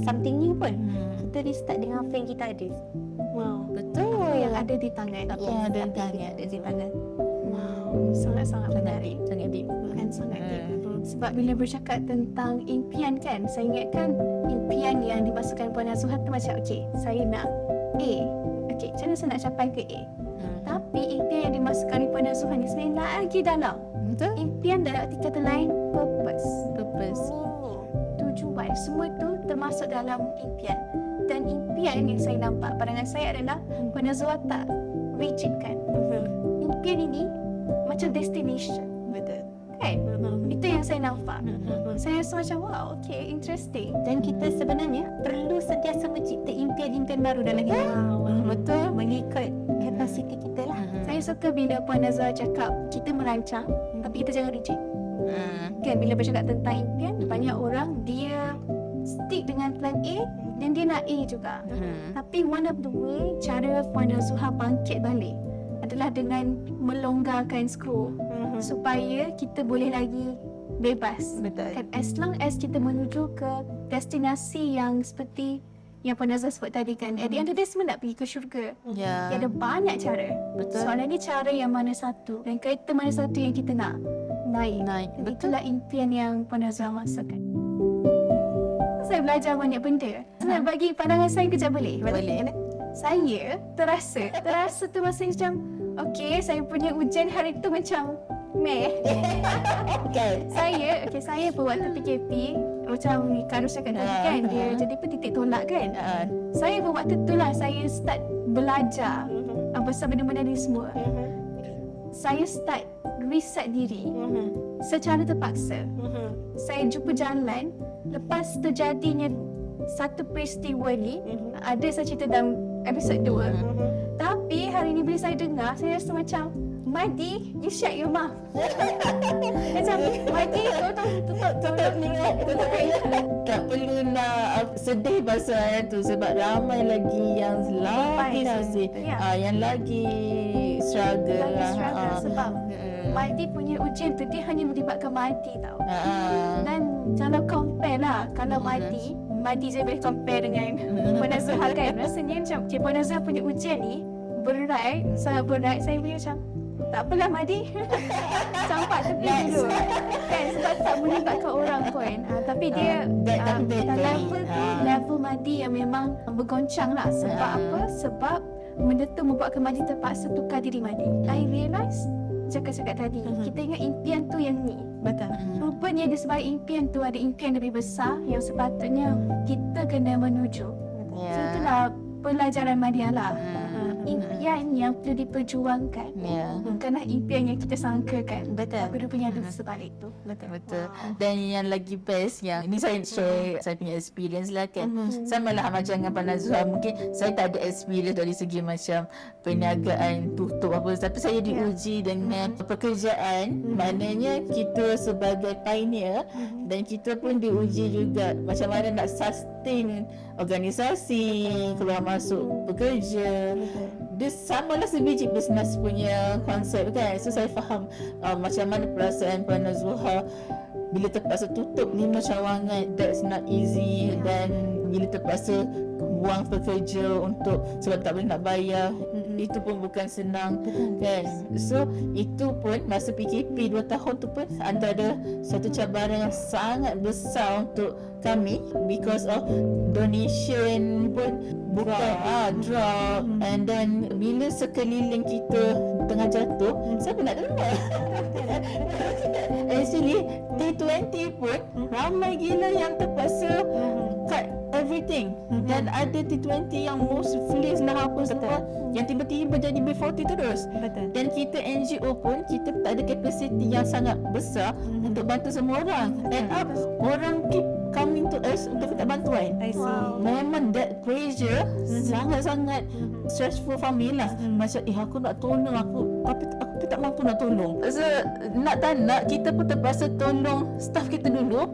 something new pun. Kita restart dengan apa yang kita ada. Wow. Betul. Apa yang ada di tangan. Apa yang ada Apa tanya. yang ada di tangan. Wow, sangat-sangat menarik. Sangat deep. Kan sangat deep. Sebab bila bercakap tentang impian kan, saya ingatkan impian yang dimasukkan Puan Nazwa tu macam okey, saya nak A. Okey, macam mana saya nak capai ke A? Tapi impian yang dimasukkan oleh Puan Nazwa ni sebenarnya lagi dalam. Betul. Impian dalam arti kata lain, purpose. Purpose. Tujuan, semua tu termasuk dalam impian. Dan impian yang saya nampak, pandangan saya adalah Puan Nazwa tak rigid kan. Impian ini macam destination. Betul. Kan? Itu yang saya nampak. Saya rasa macam wow, okay, interesting. Dan kita sebenarnya perlu sentiasa mencipta impian-impian baru dalam hidup. Betul. Mengikut kapasiti kita lah. Saya suka bila Puan Nazwa cakap kita merancang tapi kita jangan rigid. Kan bila bercakap tentang impian, banyak orang dia stick dengan plan A dan dia nak A juga. Tapi one of the way cara Puan Nazwa bangkit balik adalah dengan melonggarkan skru supaya kita boleh lagi bebas. Betul. Kan, as long as kita menuju ke destinasi yang seperti yang Puan Nazwa sebut tadi kan, at the end of the day semua nak pergi ke syurga. Ya. Ada banyak cara. Betul. Soalannya cara yang mana satu dan kereta mana satu yang kita nak naik. Naik. Jadi itulah impian yang Puan Nazwa masukkan. Saya belajar banyak benda. Saya bagi pandangan saya kejap boleh? Boleh. Saya terasa tu masa macam okey, saya punya ujian hari tu macam meh. Saya pun waktu PKP macam Karus cakap tadi kan, dia jadi petitik tolak kan. Saya pun waktu tu lah saya start belajar pasal benda-benda ni semua. Saya start reset diri secara terpaksa. Saya jumpa jalan lepas terjadinya satu peristiwa ni, ada saya cerita dalam episod 2. Tapi hari ni bila saya dengar, saya rasa macam Madi, you shut your mouth. Macam Madi, tutup ni kan. Tak perlu nak sedih pasal tu sebab ramai lagi yang lagi susah. Ya. Yang lagi struggle. Lagi lah. struggle sebab Madi punya ujian tu dia hanya melibatkan Madi tau. Dan kalau compare lah, kalau Madi je boleh compare dengan Puan Nazwa kan. Rasanya macam okay, Puan Nazwa punya ujian ni berat, sangat berat. Saya punya macam tak apalah Madi. Campak tepi dulu. Kan sebab tak melibatkan orang pun. Tapi dia level tu level Madi yang memang bergoncang lah. Sebab apa? Sebab benda tu membuatkan Madi terpaksa tukar diri Madi. I realise cakap-cakap tadi, kita ingat impian tu yang ni. Betul. Rupanya di sebalik impian tu ada impian lebih besar yang sepatutnya kita kena menuju. So itulah pelajaran Madia lah. Impian yang perlu diperjuangkan. Bukanlah impian yang kita sangkakan. Betul. Tapi rupanya ada sebalik tu. Betul. Dan yang lagi best yang ini saya share saya punya experience lah kan. Sama lah macam dengan Puan Nazwa, mungkin saya tak ada experience dari segi macam perniagaan tutup apa, tapi saya diuji dengan pekerjaan. Maknanya kita sebagai pioneer dan kita pun diuji juga macam mana nak sustain organisasi, keluar masuk bekerja. Dia samalah sebiji bisnes punya konsep kan. So saya faham macam mana perasaan Puan Nazwa bila terpaksa tutup 5 cawangan. That's not easy. Dan bila terpaksa buang pekerja untuk sebab tak boleh nak bayar, itu pun bukan senang kan. So itu pun masa PKP 2 tahun tu pun antara satu cabaran yang sangat besar untuk kami, because of donation pun bukan drop, and then bila sekeliling kita tengah jatuh, siapa nak dengar? Actually T20 pun ramai gila yang terpaksa cut everything, dan ada T20 yang most fleece lah apa semua yang tiba-tiba jadi B40 terus. Betul. Dan kita NGO pun kita tak ada capacity yang sangat besar untuk bantu semua orang. And up orang keep coming to us untuk minta bantuan. I see. Memang that pressure sangat-sangat stressful for me lah. Macam aku nak tolong tapi aku tak mampu nak tolong. So nak tak nak kita pun terpaksa tolong staff kita dulu.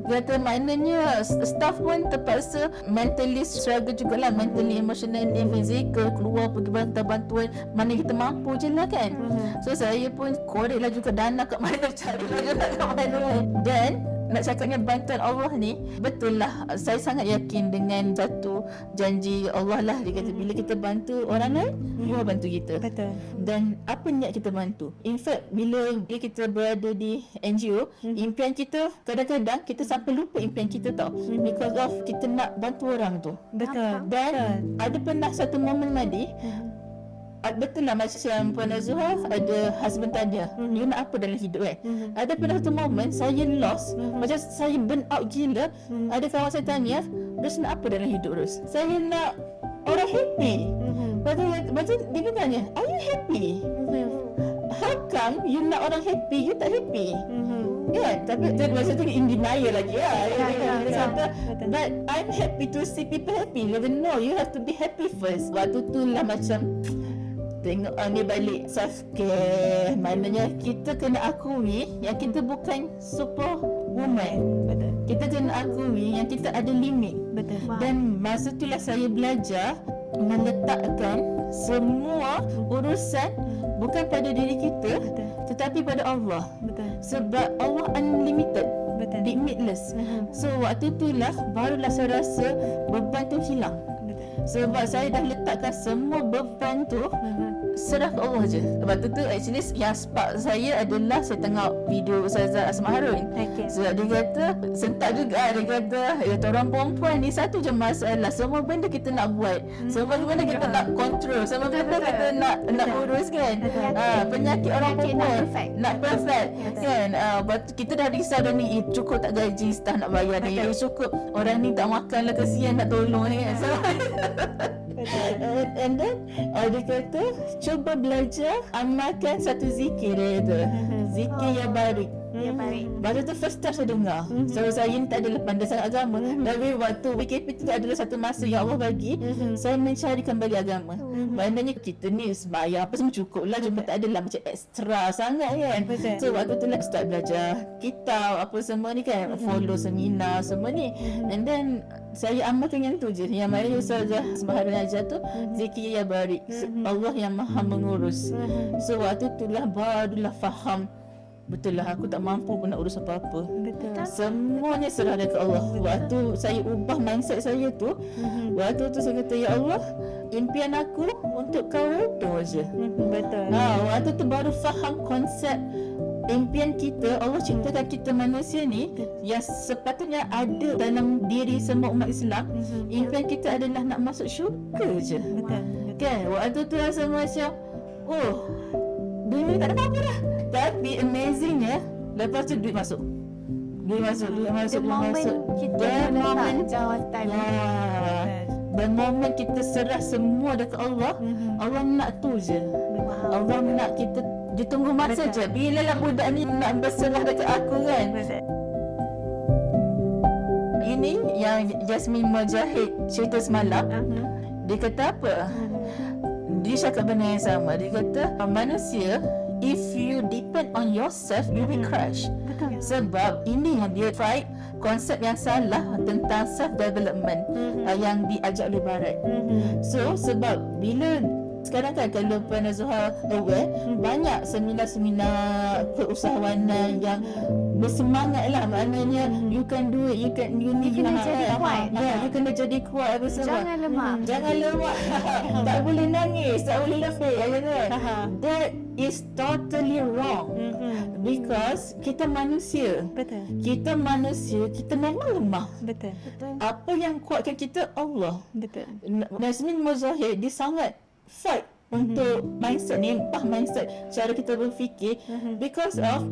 Kata maknanya staff pun terpaksa mentally struggle jugalah, mentally, emotional and physical, keluar pergi bantuan mana kita mampu je lah kan. So saya pun korek lah juga dana kat mana, carilah juga kat mana. Dan nak cakapnya bantuan Allah ni, betul lah, saya sangat yakin dengan satu janji Allah lah. Dia kata bila kita bantu orang lain, Allah bantu kita. Betul. Dan apa niat kita bantu? In fact, bila kita berada di NGO, impian kita kadang-kadang kita sampai lupa impian kita tau, because of kita nak bantu orang tu. Betul. Dan ada pernah satu momen Madi, betul lah macam Puan Azhar ada husband tanya, you nak apa dalam hidup kan? Ada pernah satu momen saya lost, macam saya burn out gila. Ada kawan saya tanya, Rus nak apa dalam hidup Rus? Saya nak orang happy. Macam dia tanya, are you happy? How come you nak orang happy, you tak happy? Kan? Tapi masa tu in denial lagi lah. Dia kata, but I'm happy to see people happy. Dia kata, no, you have to be happy first. Waktu tu lah macam tengok ni balik self-care. Maknanya kita kena akui yang kita bukan super woman. Betul. Kita kena akui yang kita ada limit. Betul. Dan masa itulah saya belajar meletakkan semua urusan bukan pada diri kita, tetapi pada Allah. Betul. Sebab Allah unlimited, Betul. limitless. So waktu itulah barulah saya rasa beban tu hilang. Sebab saya dah letakkan semua beban tu serah ke Allah je. Sebab tu actually yang spark saya adalah saya tengok video Ustazah Asma Harun. Okay. Sebab dia kata sentak juga, dia kata orang perempuan ni satu je masalah, semua benda kita nak buat, semua benda kita nak control, semua benda kita nak urus kan. Penyakit orang perempuan nak perfect kan. Kita dah risau dah ni, cukup tak gaji staff nak bayar ni, cukup orang ni tak makan lah, kesian nak tolong ni kan. So, and then dia kata cuba belajar amalkan satu zikir, dia kata zikir yang baik. Ya, baik. Baru tu first time saya dengar. So saya ni tak adalah pandai sangat agama, tapi waktu PKP tu adalah satu masa yang Allah bagi saya mencari kembali agama. Maknanya kita ni sembahyang apa semua cukup lah, cuma tak adalah macam ekstra sangat kan. So waktu tu lah start belajar kitab apa semua ni kan, follow seminar semua ni. And then saya amalkan yang tu je, yang mana Ustazah Asmaharun ajar tu, zikir ya barik, Allah yang maha mengurus. So waktu tu lah barulah faham, betul lah aku tak mampu pun nak urus apa-apa. Betul. Semuanya serah dekat Allah. Waktu saya ubah mindset saya tu, waktu tu saya kata, ya Allah, impian aku untuk kau redha je. Betul. Waktu tu baru faham konsep impian kita. Allah ciptakan kita manusia ni yang sepatutnya ada dalam diri semua umat Islam. Impian kita adalah nak masuk syurga je. Betul. Kan? Waktu tu rasa macam, oh, dunia tak ada apa-apa dah. Tapi amazingnya, lepas tu duit masuk. Duit masuk. Kita Dan letak moment jawatan. dan moment kita serah semua dekat Allah, Allah nak tu je. Allah nak kita, dia tunggu masa je. Bila lah budak ni nak berserah dekat aku kan. Ini yang Jasmine Mujahid cerita semalam. Dia kata apa? Dia cakap benda yang sama. Dia kata manusia, if you depend on yourself, you will crash. Sebab ini yang dia fight konsep yang salah tentang self development yang diajak oleh Barat. So sebab bila sekarang kan kalau Puan Zuhal aware, banyak seminar-seminar perusahawanan yang bersemangat lah, maknanya you can do it, you need kena jadi kuat. you kena jadi kuat apa semua. Jangan lemah. Jangan lemah. Tak boleh nangis, tak boleh letih, that is totally wrong. Because kita manusia. Betul. Kita manusia, kita memang lemah. Betul. Apa yang kuatkan kita? Allah. Betul. Nazmin Muzahir dia sangat fight untuk mindset ni, mindset cara kita berfikir, because of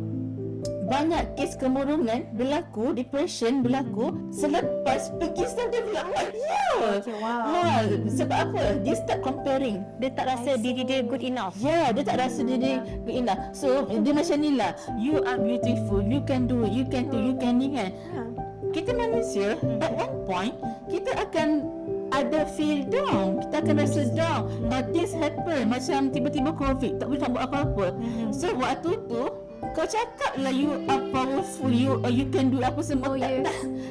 banyak kes kemurungan berlaku, depression berlaku selepas pergi self development. Okay, wow. Sebab apa? Dia start comparing. Dia tak rasa diri dia good enough. Dia tak rasa diri good enough. So dia macam ni lah, you are beautiful, you can do it, you can do, you can ni kan. Kita manusia, at one point kita akan ada feel down, kita akan rasa down. This happen, macam tiba-tiba COVID, tak boleh nak buat apa-apa. So waktu tu kau cakap lah you are powerful, you can do apa semua,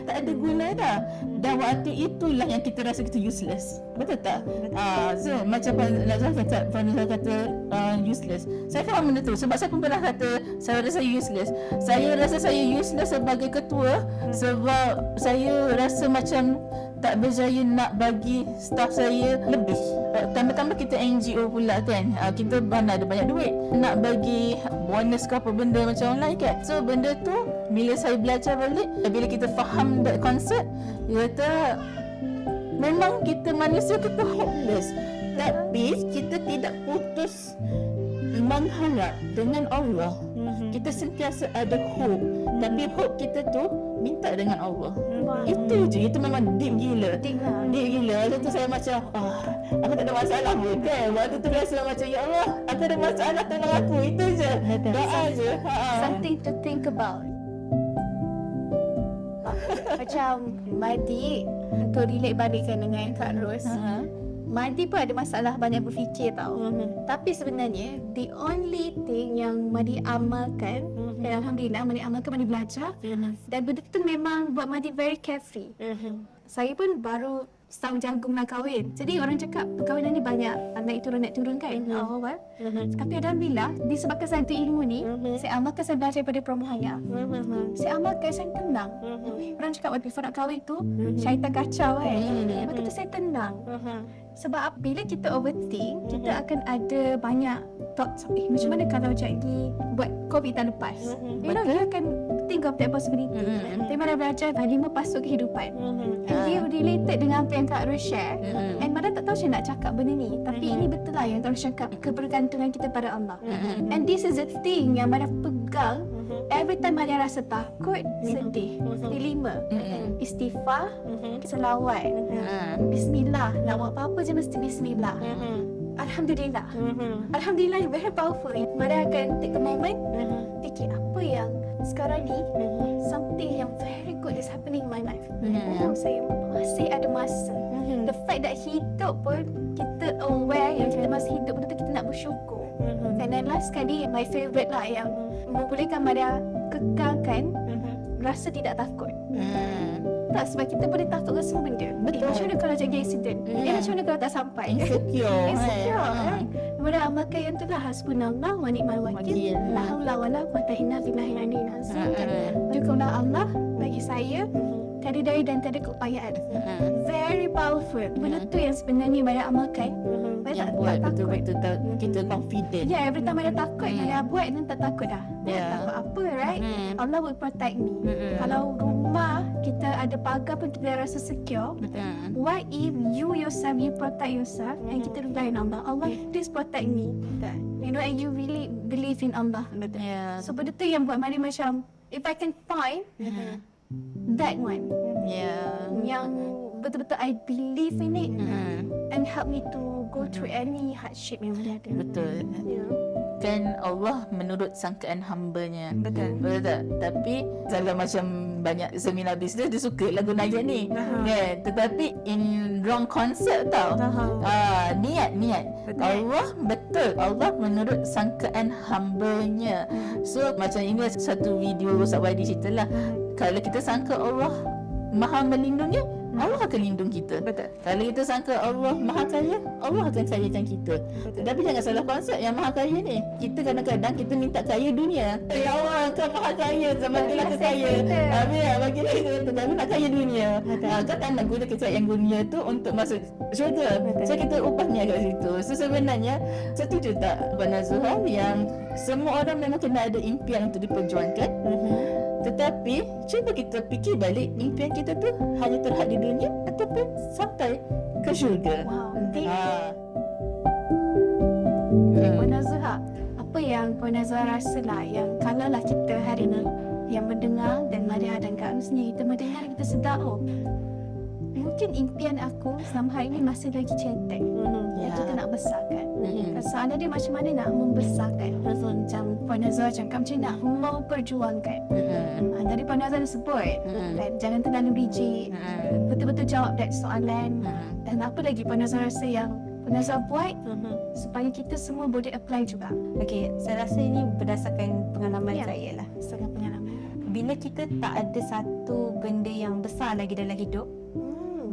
tak ada guna dah. Dan waktu itulah yang kita rasa kita useless. Betul tak? So macam Nazal kata useless. Saya faham benda tu, sebab saya pun pernah kata saya rasa useless. Saya rasa saya useless sebagai ketua sebab saya rasa macam tak berjaya nak bagi staff saya lebih. Tambah-tambah kita NGO pula kan, kita mana ada banyak duit nak bagi bonus ke apa benda macam online kan. So benda tu bila saya belajar balik, bila kita faham that concept, dia kata memang kita manusia, kita hopeless, tapi kita tidak putus mengharap dengan Allah. Kita sentiasa ada hope, tapi hope kita tu minta dengan Allah. Itu je, itu memang deep gila. Deep gila. Waktu tu saya macam aku tak ada masalah pun kan. Waktu tu rasa macam ya Allah, aku ada masalah, tolong aku. Itu je, doa je. Something to think about. Macam Madi, untuk relate balikkan dengan Kak Ros, Madi pun ada masalah banyak berfikir tau. Tapi sebenarnya the only thing yang Madi amalkan, dan Alhamdulillah Madi amalkan, Madi belajar, dan benda tu memang buat Madi very carefree. Saya pun baru setahun jagung nak kahwin. Jadi orang cakap perkahwinan ni banyak naik turun kan awal. Tapi Alhamdulillah disebabkan saya tu ilmu ni, saya amalkan, saya belajar daripada Promohaya. Saya amalkan, saya tenang. Orang cakap before nak kahwin tu syaitan kacau kan. Lepas tu saya tenang. Sebab bila kita overthink, kita akan ada banyak thoughts. Macam mana kalau jadi buat COVID tahun lepas? You know, you akan think of that possibility. Tapi mana belajar 5 pasuk kehidupan. And dia related dengan apa yang Kak Ros share. And Mada tak tahu saya nak cakap benda ni, tapi ini betul lah yang Kak Ros cakap, kebergantungan kita pada Allah. And this is the thing yang Mada pegang. Every time Mada rasa takut, sedih. Dilima. Istighfar, selawat. Bismillah. Nak buat apa-apa je mesti bismillah. Alhamdulillah. Alhamdulillah, very powerful. Mada akan take a moment, fikir apa yang sekarang ni something yang very good is happening in my life. Saya masih ada masa. The fact that hidup pun kita aware yang kita masih hidup, benda tu kita nak bersyukur. And then last sekali, my favourite lah yang membolehkan Mada kekalkan rasa tidak takut. Tak, sebab kita boleh takut ke semua benda. Macam mana kalau jadi accident? Macam mana kalau tak sampai? Insecure kan? Mada amalkan yang tu lah, hasbunallah wa ni'mal wakil, la haula wala quwwata illa billahi al-aliyyil azim. Cukuplah Allah bagi saya, tiada daya dan tiada keupayaan. Very powerful. Benda tu yang sebenarnya Mada amalkan. Yang buat betul-betul kita confident. Every time Mada takut, Mada buat dan tak takut dah. Takut apa, right? Allah will protect me. Kalau rumah kita ada pagar pun kita rasa secure. What if you yourself, you protect yourself, and kita rely on Allah. Allah, please protect me. You know, and you really believe in Allah. So benda tu yang buat Mada macam, if I can find that one, yang betul-betul I believe in it, and help me to go through any hardship yang ada. Betul. Kan Allah menurut sangkaan hambanya. Betul. Betul tak? Tapi kalau macam banyak seminar bisnes, dia suka lagu Najat ni. Kan? Tetapi in wrong concept tau. Niat. Allah betul. Allah menurut sangkaan hambanya. So macam ini satu video Ustaz Wadi cerita lah. Kalau kita sangka Allah Maha melindungi, Allah akan lindung kita. Betul. Kalau kita sangka Allah Maha Kaya, Allah akan kayakan kita. Tapi jangan salah konsep yang Maha Kaya ni. Kita kadang-kadang kita minta kaya dunia. Ya Allah, kau Maha Kaya, zaman tu lah kaya. Habis bagi kita kata, tapi nak kaya dunia. Kau tak nak guna kekayaan dunia tu untuk masuk syurga. So kita upahnya kat situ. So sebenarnya, setuju tak Puan Nazhal yang semua orang memang kena ada impian untuk diperjuangkan. Tetapi cuba kita fikir balik, impian kita tu hanya terhad di dunia ataupun sampai ke syurga. Wow, deep. Hmm. Puan Nazhal, apa yang Puan Nazhal rasa lah yang kalaulah kita hari ni yang mendengar dan Maria dan Kak Rusni kita mendengar, kita sedar, oh mungkin impian aku selama hari ni masih lagi centek. Yang kita nak besarkan. Soalan dia macam mana nak membesarkan. Macam Puan Nazhal cakap macam nak memperjuangkan. Tadi Puan Nazhal dah sebut, dan jangan terlalu rigid. Betul-betul jawab that soalan. Dan apa lagi Puan Nazhal rasa yang Puan Nazhal buat supaya kita semua boleh apply juga. Okey, saya rasa ini berdasarkan pengalaman Ya. saya lah. Setengah pengalaman. Bila kita tak ada satu benda yang besar lagi dalam hidup,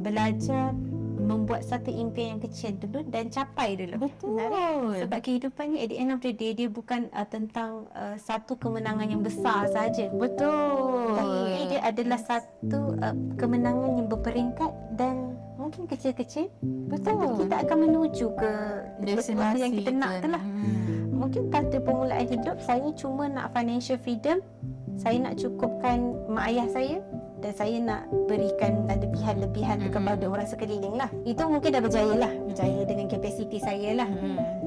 belajar membuat satu impian yang kecil dulu dan capai dulu. Betul. Sebab kehidupan ni at the end of the day, dia bukan tentang satu kemenangan yang besar saja. Betul. Tapi dia adalah satu kemenangan yang berperingkat dan mungkin kecil-kecil. Tapi kita akan menuju ke destinasi yang kita nak tu lah. Mungkin pada permulaan hidup, saya cuma nak financial freedom. Saya nak cukupkan mak ayah saya dan saya nak berikan lebihan-lebihan kepada orang sekeliling lah. Itu mungkin dah berjaya lah. Berjaya dengan kapasiti saya lah.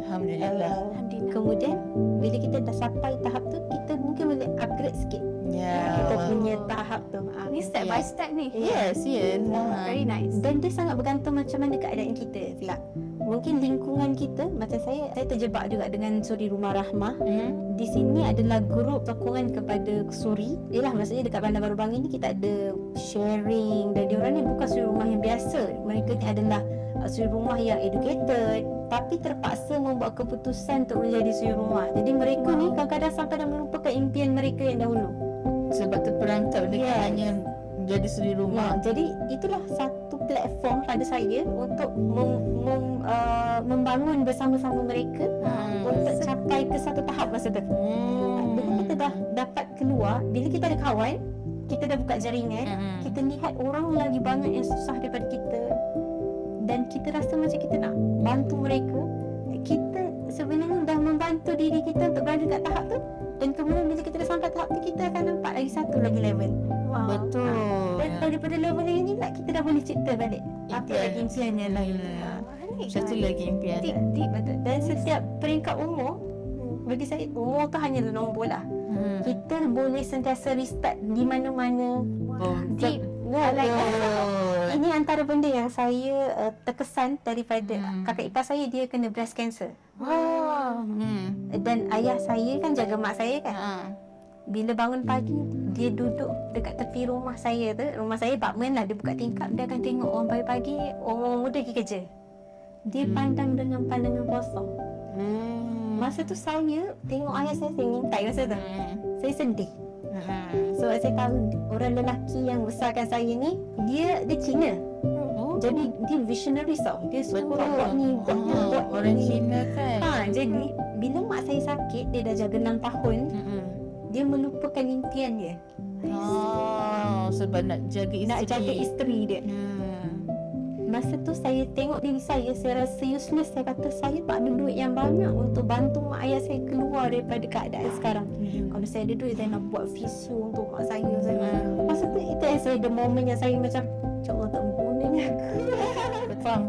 Alhamdulillah. Alhamdulillah. Kemudian bila kita dah sampai tahap tu, kita mungkin boleh upgrade sikit. Ya. Kita punya tahap tu. Ni step by step ni. Yes, yes. Very nice. Dan dia sangat bergantung macam mana keadaan kita pula. Mungkin lingkungan kita, macam saya terjebak juga dengan Suri Rumah Rahmah. Di sini adalah grup sokongan kepada suri. Yalah, maksudnya dekat Bandar Baru Bangi ni kita ada sharing, dan diorang ni bukan suri rumah yang biasa. Mereka ni adalah suri rumah yang educated tapi terpaksa membuat keputusan untuk menjadi suri rumah. Jadi mereka ni kadang-kadang sampai dah melupakan impian mereka yang dahulu. Sebab terperangkap dengan hanya jadi suri rumah. Jadi itulah satu platform pada saya untuk membangun bersama-sama mereka untuk capai ke satu tahap masa tu. Bila kita dah dapat keluar, bila kita ada kawan, kita dah buka jaringan, kita lihat orang lagi banyak yang susah daripada kita dan kita rasa macam kita nak bantu mereka. Kita sebenarnya dah membantu diri kita untuk berada kat tahap tu, dan kemudian bila kita dah sampai tahap tu, kita akan nampak lagi satu lagi level. Wow. Betul. Dan daripada level yang ni lah, kita dah boleh cipta balik apa Impian. lagi impiannya lain. Satu lagi impian. Deep, betul. Dan setiap peringkat umur, bagi saya umur tu hanyalah nombor lah. Kita boleh sentiasa restart di mana-mana. Deep. Ini antara benda yang saya terkesan daripada kakak ipar saya. Dia kena breast cancer. Wow. Dan ayah saya kan jaga mak saya kan. Bila bangun pagi, dia duduk dekat tepi rumah saya tu. Rumah saya apartment lah, dia buka tingkap. Dia akan tengok orang pagi-pagi, orang muda pergi kerja. Dia pandang dengan pandangan kosong. Masa tu saya tengok ayah saya ngintai masa tu. Saya sedih. Sebab saya tahu orang lelaki yang besarkan saya ni, dia Cina. Jadi dia visionary tau. Dia suka buat ni, buat ni, buat ni. Orang Cina kan. Jadi bila mak saya sakit, dia dah jaga 6 tahun. Dia melupakan impian dia. Sebab nak jaga isteri. Nak jaga isteri dia. Masa tu saya tengok diri saya rasa useless. Saya kata saya tak ada duit yang banyak untuk bantu mak ayah saya keluar daripada keadaan sekarang. Kalau saya ada duit, saya nak buat visio untuk mak saya. Masa tu itu yang saya ada momen yang saya macam, ya Allah, tak gunanya aku. Faham.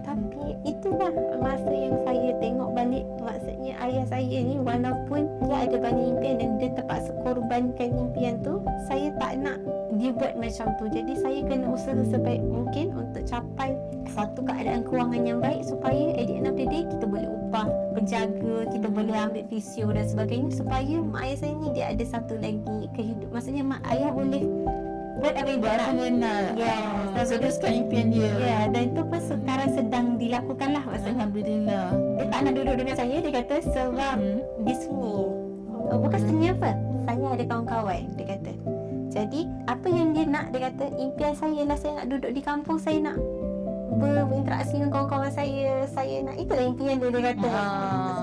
Tapi itulah masa yang saya tengok balik. Maksudnya ayah saya ni walaupun dia ada banyak impian dan dia terpaksa korbankan impian tu, saya tak nak dia buat macam tu. Jadi saya kena usaha sebaik mungkin untuk capai satu keadaan kewangan yang baik supaya at the end of the day kita boleh upah penjaga, kita boleh ambil visio dan sebagainya, supaya mak ayah saya ni dia ada satu lagi kehidupan. Maksudnya mak ayah boleh buat apa yang dia nak. Dan teruskan impian dia. Ya, dan itu pun sekarang sedang dilakukan lah. Maksudnya Alhamdulillah. dia tak nak duduk dengan saya. Dia kata sebab di sini bukan seni apa, saya ada kawan-kawan, dia kata. Jadi apa yang dia nak, dia kata impian saya lah saya nak duduk di kampung, saya nak berinteraksi dengan kawan-kawan saya nak, itulah impian dia kata.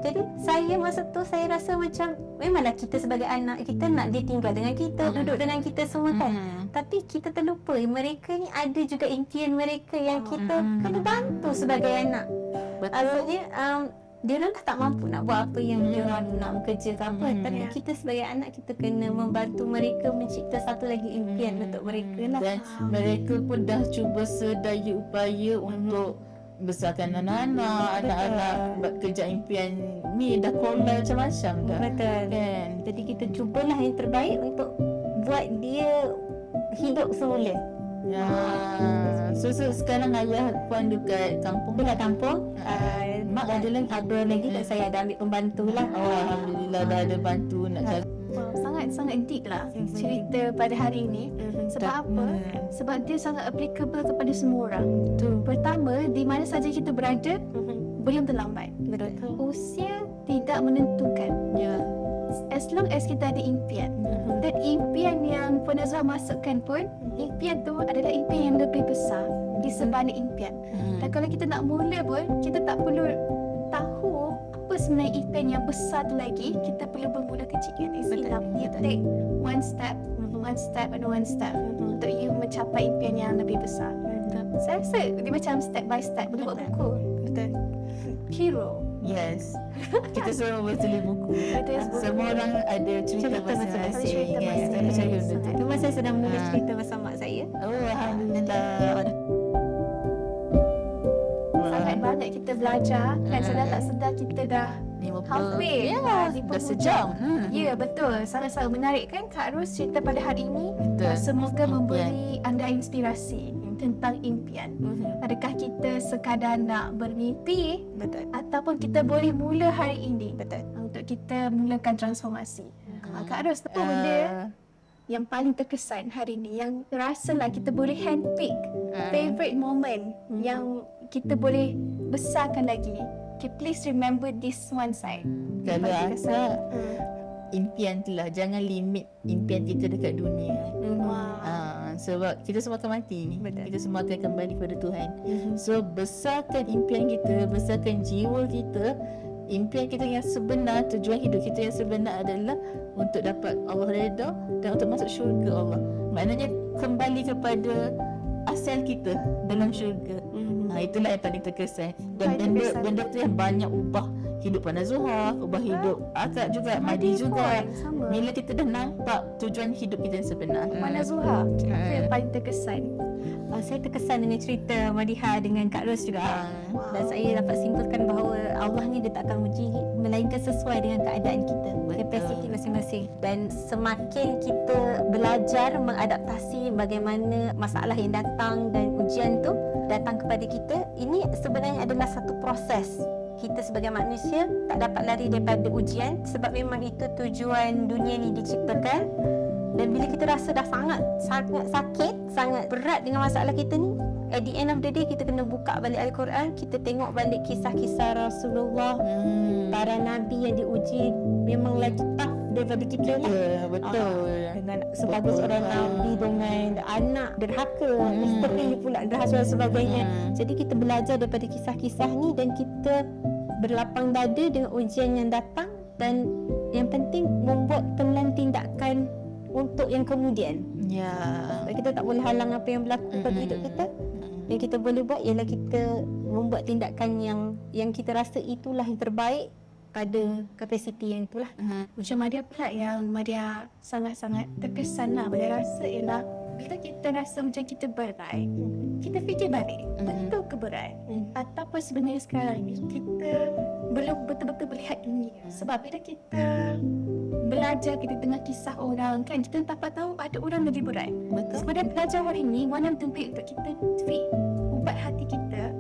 Jadi saya masa tu saya rasa macam memanglah kita sebagai anak kita nak dia tinggal dengan kita, duduk dengan kita semua kan. Tapi kita terlupa mereka ni ada juga impian mereka yang kita kena bantu sebagai anak. Maksudnya dia orang dah tak mampu nak buat apa yang dia orang nak bekerja ke apa, tapi kita sebagai anak kita kena membantu mereka mencipta satu lagi impian untuk mereka lah. Dan mereka pun dah cuba sedaya upaya untuk besarkan anak-anak kerja impian ni dah kola macam-macam dah. Betul Kan? Jadi kita cubalah yang terbaik untuk buat dia hidup semula. So sekarang ayah puan dekat kampung. Dekat kampung, Mak ada lagi? ada lagi dan saya ada ambil pembantu lah. Alhamdulillah dah ada bantu nak jaga. Sangat-sangat deep lah cerita pada hari ini. Sebab apa? Sebab dia sangat applicable kepada semua orang. Pertama, di mana saja kita berada, belum terlambat. Betul. Usia tidak menentukan. As long as kita ada impian. Dan impian yang Puan Nazwa masukkan pun, impian tu adalah impian yang lebih besar di sebalik impian. Dan kalau kita nak mula pun, kita tak perlu tahu apa sebenarnya impian yang besar tu lagi. Kita perlu bermula kecil kan. It's enough. You take one step untuk you mencapai impian yang lebih besar. Saya rasa dia macam step by step. Boleh buat buku. Betul. Hero. Yes. Kita semua bertulis buku. Semua orang ada cerita masing-masing. Cerita Yes, saya masing-masing. percaya benda tu. Cuma saya sedang menulis cerita pasal mak saya. Alhamdulillah. Sangat banyak kita belajar dan sedar tak sedar kita dah 50. halfway. Ya, di dah penghujung. sejam. Ya, betul. Sangat-sangat menarik kan Kak Ros cerita pada hari ini. Betul. Semoga Impian. memberi anda inspirasi tentang impian. Adakah kita sekadar nak bermimpi Betul. ataupun kita boleh mula hari ini Betul. untuk kita mulakan transformasi. Kak Ros, apa benda yang paling terkesan hari ni, yang rasalah kita boleh handpick favorite moment yang kita boleh besarkan lagi? Okay, please remember this one side. Kalau Paling terkesan. akak, impian tu lah. Jangan limit impian kita dekat dunia. Sebab kita semua akan mati. Betul. Kita semua akan kembali kepada Tuhan. So besarkan impian kita, besarkan jiwa kita. Impian kita yang sebenar, tujuan hidup kita yang sebenar adalah untuk dapat Allah redha dan untuk masuk syurga Allah. Maknanya kembali kepada asal kita dalam syurga. Itulah yang paling terkesan. Dan benda tu yang banyak ubah hidup Puan Nazwa, ubah hidup akak juga, Madi juga. Sama. Bila kita dah nampak tujuan hidup kita yang sebenar. Mana Zuha? Apa yang paling terkesan? Saya terkesan dengan cerita Madiha dengan Kak Ros juga. Dan saya dapat simpulkan bahawa Allah ni dia tak akan uji melainkan sesuai dengan keadaan kita, kapasiti masing-masing. Dan semakin kita belajar mengadaptasi bagaimana masalah yang datang dan ujian tu datang kepada kita, ini sebenarnya adalah satu proses. Kita sebagai manusia tak dapat lari daripada ujian sebab memang itu tujuan dunia ni diciptakan. Dan bila kita rasa dah sangat sakit, sangat berat dengan masalah kita ni, at the end of the day kita kena buka balik Al-Quran, kita tengok balik kisah-kisah Rasulullah, para nabi yang diuji memang lagi tough daripada kita lah. Betul. Dengan sebagai seorang nabi dengan anak derhaka, isteri pula derhaka dan sebagainya. Jadi kita belajar daripada kisah-kisah ni dan kita berlapang dada dengan ujian yang datang, dan yang penting membuat pelan tindakan untuk yang kemudian. Ya. Kita tak boleh halang apa yang berlaku pada hidup kita. Yang kita boleh buat ialah kita membuat tindakan yang kita rasa itulah yang terbaik pada kapasiti yang itulah. Macam Madia pula yang Madia sangat-sangat terkesan lah. Madia rasa ialah bila kita rasa macam kita berat, kita fikir balik, betul ke berat? Ataupun sebenarnya sekarang ni kita belum betul-betul melihat dunia. Sebab bila kita belajar, kita dengar kisah orang kan, kita dapat tahu ada orang lebih berat. Betul. Sebenarnya belajar hari ni one of the way untuk kita tweak, ubat hati kita.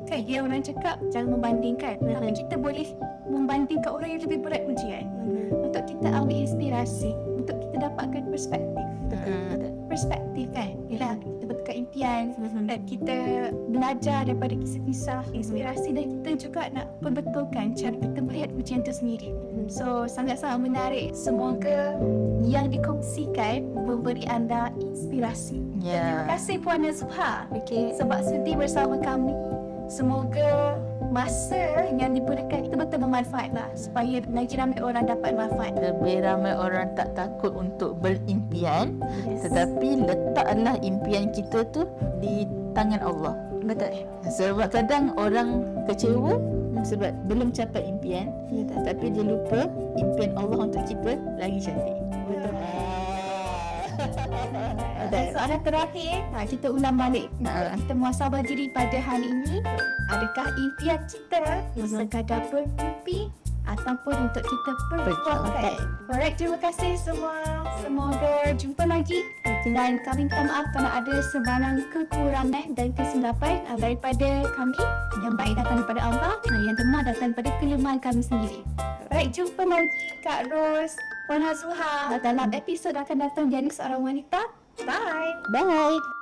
Kan dia orang cakap jangan membandingkan, tapi kita boleh membandingkan orang yang lebih berat ujian untuk kita ambil inspirasi, untuk kita dapatkan perspektif. Perspektif kan, ialah kita mewujudkan impian. Dan kita belajar daripada kisah-kisah inspirasi dan kita juga nak perbetulkan cara kita melihat ujian itu sendiri. So sangat-sangat menarik. Semoga yang dikongsikan memberi anda inspirasi. Terima kasih Puan Nazha sebab sudi bersama kami. Semoga masa yang diberikan itu betul bermanfaat lah, supaya lagi ramai orang dapat manfaat. Lebih ramai orang tak takut untuk berimpian, tetapi letaklah impian kita tu di tangan Allah. Betul. Sebab kadang orang kecewa sebab belum capai impian, tapi dia lupa impian Allah untuk kita lagi cantik. Betul. Dan soalan terakhir, kita ulang balik. Kita muhasabah diri pada hari ini. Adakah impian kita sekadar bermimpi ataupun untuk kita perbuatkan? Alright, terima kasih semua. Semoga jumpa lagi. Dan kami minta maaf kalau ada sebarang kekurangan dan kesilapan daripada kami. Yang baik datang daripada Allah, yang lemah datang daripada kelemahan kami sendiri. Alright, jumpa lagi Kak Ros, Puan Nazha dalam episod akan datang Jadi Seorang Wanita. Bye! Bye!